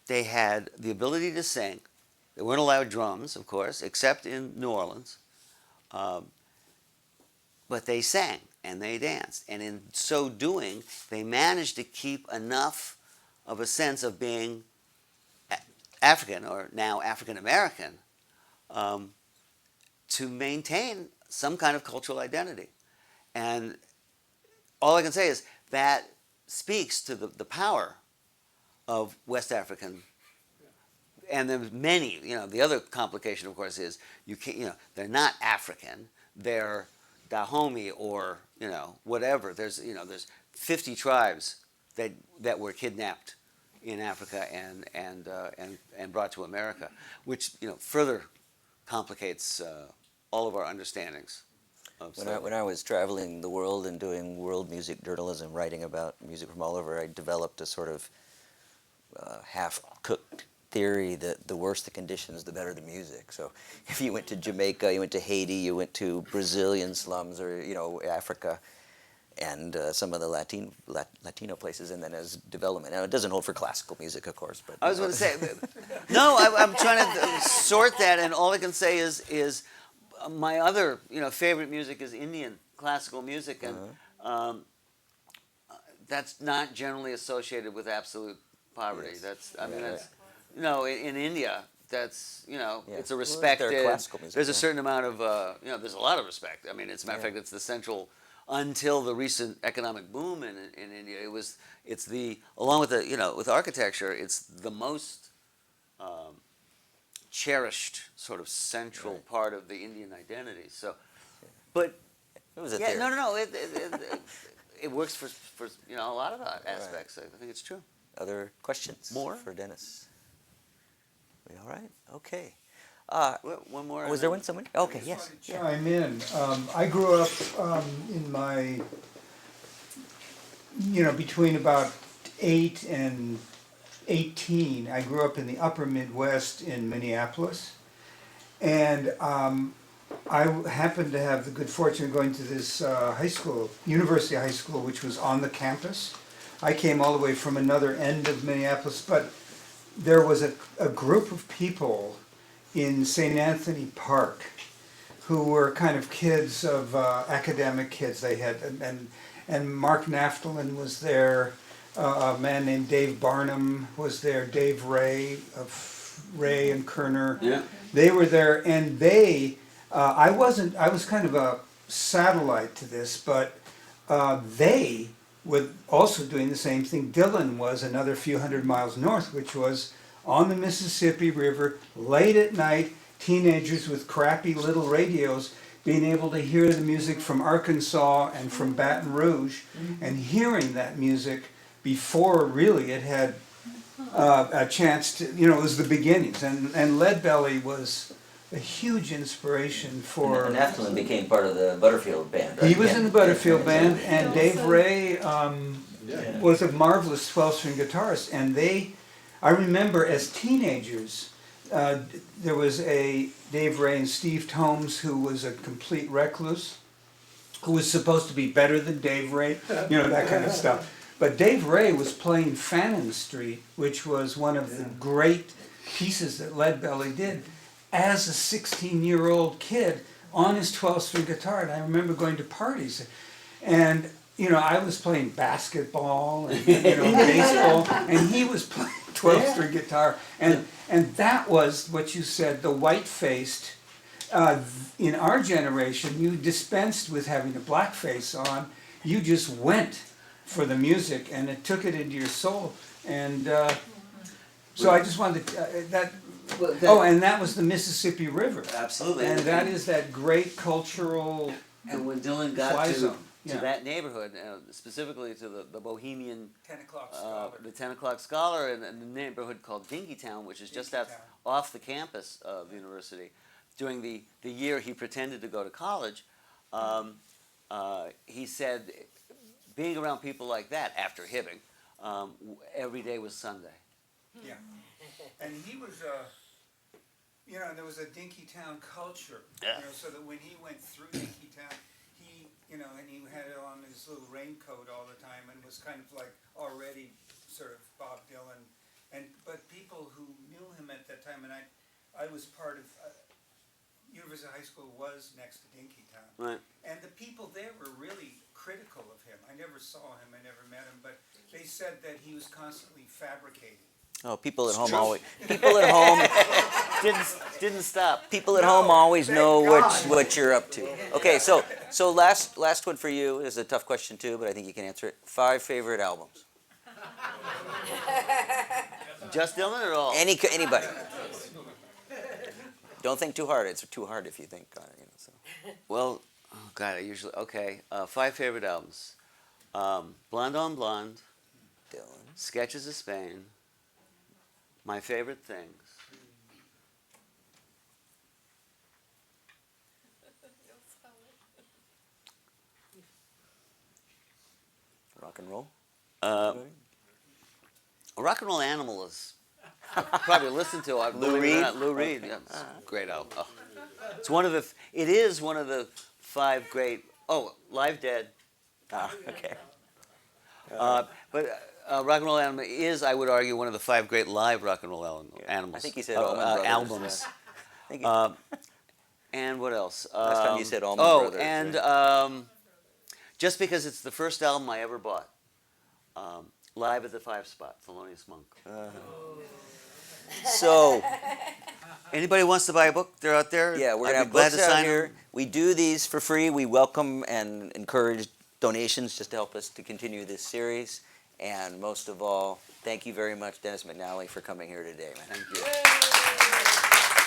They had the ability to sing. They weren't allowed drums, of course, except in New Orleans. But they sang and they danced, and in so doing, they managed to keep enough of a sense of being African, or now African American, to maintain some kind of cultural identity. And all I can say is that speaks to the power of West African. And there's many, the other complication, of course, is you can't, they're not African, they're Dahomey or, whatever. There's 50 tribes that were kidnapped in Africa and brought to America, which, further complicates all of our understandings. When I was traveling the world and doing world music journalism, writing about music from all over, I developed a sort of half-cooked theory that the worse the conditions, the better the music. So if you went to Jamaica, you went to Haiti, you went to Brazilian slums, or Africa, and some of the Latino places, and then as development. Now it doesn't hold for classical music, of course. But I was going to say, no, I'm trying to sort that, and all I can say is my other favorite music is Indian classical music, and that's not generally associated with absolute poverty. Yes. That's Yeah. that's in India, that's Yeah. it's a Well, respected. they're classical music, There's a yeah. certain amount of there's a lot of respect. I mean, as a matter of fact, it's the central. Until the recent economic boom in India, it's the, along with the with architecture, it's the most cherished sort of central Right. part of the Indian identity. So, but it was a yeah, theory. no, it works for a lot of aspects. I think it's true. Other questions More? for Dennis? We all right? Okay. One more. Was there one someone? Okay, yes. Chime in. I grew up in my, between about 8 and 18. I grew up in the upper Midwest in Minneapolis. And I happened to have the good fortune of going to this high school, University High School, which was on the campus. I came all the way from another end of Minneapolis, but there was a group of people in St. Anthony Park who were kind of kids of academic kids. They had, and Mark Naftalin was there, a man named Dave Barnum was there, Dave Ray of Ray and Kerner. Yeah. They were there, and I was kind of a satellite to this, but they were also doing the same thing Dylan was another few hundred miles north, which was on the Mississippi River, late at night, teenagers with crappy little radios being able to hear the music from Arkansas and from Baton Rouge, and hearing that music before really it had a chance to, it was the beginnings. And Leadbelly was a huge inspiration for... And Naftalin became part of the Butterfield band, right? He was in the Butterfield Yeah. band, and Dave Ray was a marvelous 12-string guitarist, and I remember as teenagers, there was a Dave Ray and Steve Tomes who was a complete recluse, who was supposed to be better than Dave Ray, that kind of stuff. But Dave Ray was playing Fannin Street, which was one of the great pieces that Leadbelly did, as a 16-year-old kid on his 12-string guitar. And I remember going to parties, and I was playing basketball and baseball, and he was playing 12-string guitar, and that was what you said, the white-faced. In our generation, you dispensed with having a black face on. You just went for the music, and it took it into your soul. And so I just wanted to, and that was the Mississippi River. Absolutely. And that is that great cultural And when Dylan got fly to zone. Yeah. that neighborhood, specifically to the Bohemian, 10 o'clock scholar. the 10 o'clock scholar, and the neighborhood called Dinkytown, which is just off the campus of the university. During the year he pretended to go to college, he said, being around people like that after Hibbing, every day was Sunday. Yeah. And he was there was a Dinkytown culture. Yeah. So that when he went through Dinkytown, he, and he had it on his little raincoat all the time, and was kind of like already sort of Bob Dylan. But people who knew him at that time, and I was part of, University High School was next to Dinkytown. Right. And the people there were really critical of him. I never saw him, I never met him, but they said that he was constantly fabricating. Oh, people at home true. always. People at home. Didn't stop. People at No, home always thank know God. what you're up to. Okay, so last one for you is a tough question too, but I think you can answer it. 5 favorite albums. Just Dylan or all? Anybody. Don't think too hard. It's too hard if you think on it. You know, so. Well, oh God, I usually okay. 5 favorite albums: Blonde on Blonde, Dylan. Sketches of Spain, My Favorite Things. Rock and roll. Rock and Roll Animal is probably listened to. Lou Reed? Lou Reed. Yeah, it's a great album. Oh. It's one of the. It is one of the 5 great. Oh, Live Dead. Ah, okay. But Rock and Roll Animal is, I would argue, one of the 5 great live rock and roll animals. I think you said Allman Brothers. albums. Thank you. And what else? Last time you said Allman Brothers. and just because it's the first album I ever bought, Live at the 5 Spot, Thelonious Monk. So Anybody wants to buy a book? They're out there. yeah, we're I'd gonna be have glad books to out sign here. them. We do these for free. We welcome and encourage donations just to help us to continue this series. And most of all, thank you very much, Dennis McNally, for coming here today, man. Thank you.